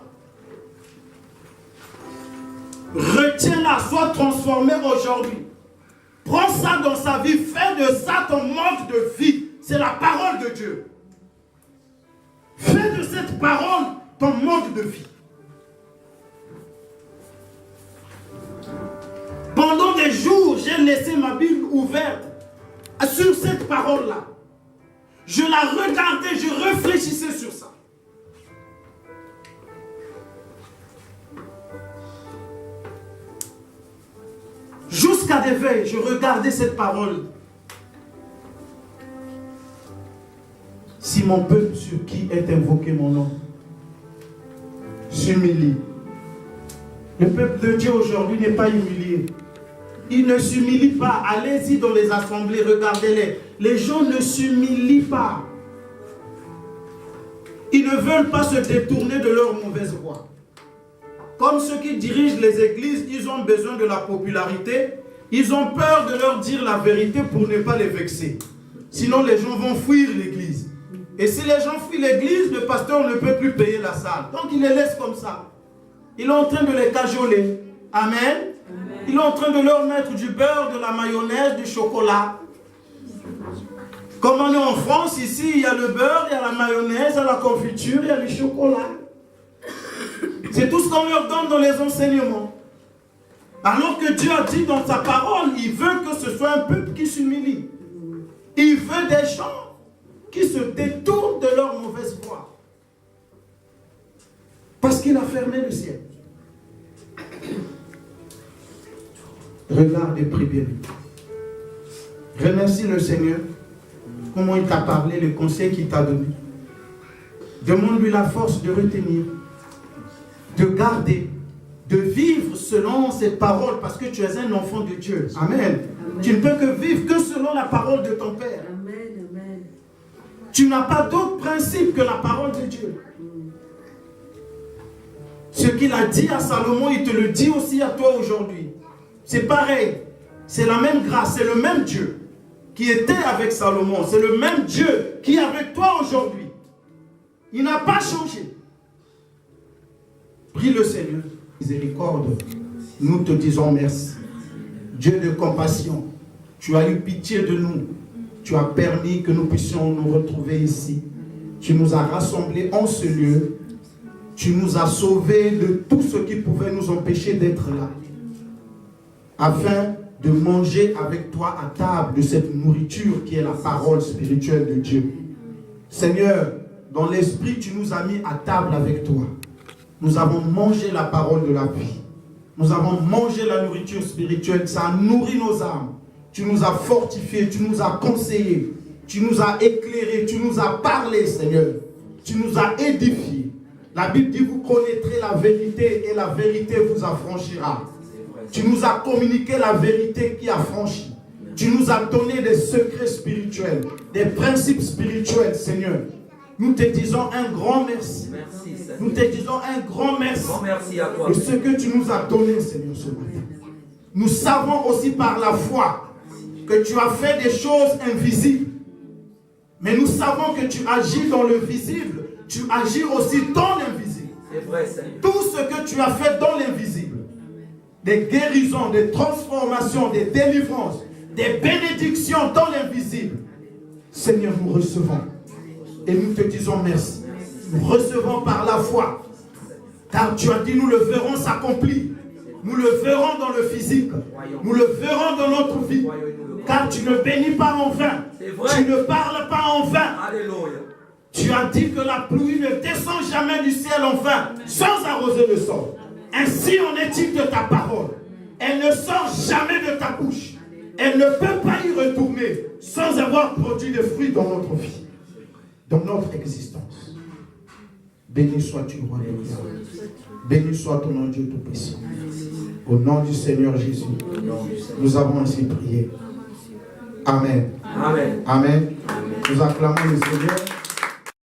Retiens-la, sois transformé aujourd'hui. Prends ça dans sa vie, fais de ça ton mode de vie. C'est la parole de Dieu. Fais de cette parole ton mode de vie. Pendant des jours, j'ai laissé ma Bible ouverte sur cette parole-là. Je la regardais, je réfléchissais sur ça. Jusqu'à des veilles, je regardais cette parole. Si mon peuple sur qui est invoqué mon nom s'humilie. Le peuple de Dieu aujourd'hui n'est pas humilié. Il ne s'humilie pas. Allez-y dans les assemblées, regardez-les. Les gens ne s'humilient pas. Ils ne veulent pas se détourner de leur mauvaise voie. Comme ceux qui dirigent les églises, ils ont besoin de la popularité. Ils ont peur de leur dire la vérité pour ne pas les vexer. Sinon, les gens vont fuir l'église. Et si les gens fuient l'église, le pasteur ne peut plus payer la salle. Donc, il les laisse comme ça. Il est en train de les cajoler. Amen. Il est en train de leur mettre du beurre, de la mayonnaise, du chocolat. Comme on est en France, ici, il y a le beurre, il y a la mayonnaise, il y a la confiture, il y a le chocolat. C'est tout ce qu'on leur donne dans les enseignements. Alors que Dieu a dit dans sa parole, il veut que ce soit un peuple qui s'humilie. Il veut des gens qui se détournent de leur mauvaise voie. Parce qu'il a fermé le ciel. Regarde et prie bien. Remercie le Seigneur. Comment il t'a parlé, le conseil qu'il t'a donné. Demande-lui la force de retenir, de garder, de vivre selon ses paroles, parce que tu es un enfant de Dieu. Amen. Amen. Tu ne peux que vivre que selon la parole de ton Père. Amen. Amen. Tu n'as pas d'autre principe que la parole de Dieu. Ce qu'il a dit à Salomon, il te le dit aussi à toi aujourd'hui. C'est pareil. C'est la même grâce, c'est le même Dieu qui était avec Salomon. C'est le même Dieu qui est avec toi aujourd'hui. Il n'a pas changé. Prie le Seigneur. Miséricorde, nous te disons merci. Dieu de compassion, tu as eu pitié de nous. Tu as permis que nous puissions nous retrouver ici. Tu nous as rassemblés en ce lieu. Tu nous as sauvés de tout ce qui pouvait nous empêcher d'être là. Afin de manger avec toi à table de cette nourriture qui est la parole spirituelle de Dieu. Seigneur, dans l'esprit, tu nous as mis à table avec toi. Nous avons mangé la parole de la vie. Nous avons mangé la nourriture spirituelle. Ça a nourri nos âmes. Tu nous as fortifiés, tu nous as conseillés, tu nous as éclairés, tu nous as parlé, Seigneur. Tu nous as édifiés. La Bible dit, vous connaîtrez la vérité et la vérité vous affranchira. Tu nous as communiqué la vérité qui affranchit. Tu nous as donné des secrets spirituels, des principes spirituels, Seigneur. Nous te disons un grand merci. Nous te disons un grand merci, de ce que tu nous as donné, Seigneur, ce matin. Nous savons aussi par la foi que tu as fait des choses invisibles. Mais nous savons que tu agis dans le visible. Tu agis aussi dans l'invisible. C'est vrai, Seigneur. Tout ce que tu as fait dans l'invisible, des guérisons, des transformations, des délivrances, des bénédictions dans l'invisible, Seigneur, nous recevons. Et nous te disons merci. Nous recevons par la foi. Car tu as dit, nous le verrons s'accomplir. Nous le verrons dans le physique. Nous le verrons dans notre vie. Car tu ne bénis pas en vain. Tu ne parles pas en vain. Alléluia. Tu as dit que la pluie ne descend jamais du ciel en vain, sans arroser le sol. Ainsi en est-il de ta parole. Elle ne sort jamais de ta bouche. Elle ne peut pas y retourner sans avoir produit des fruits dans notre vie, dans notre existence. Béni sois-tu, roi des gloires. Béni soit ton nom, Dieu Tout-Puissant. Au nom du Seigneur Jésus, nous avons ainsi prié. Amen. Amen. Amen. Nous acclamons le Seigneur.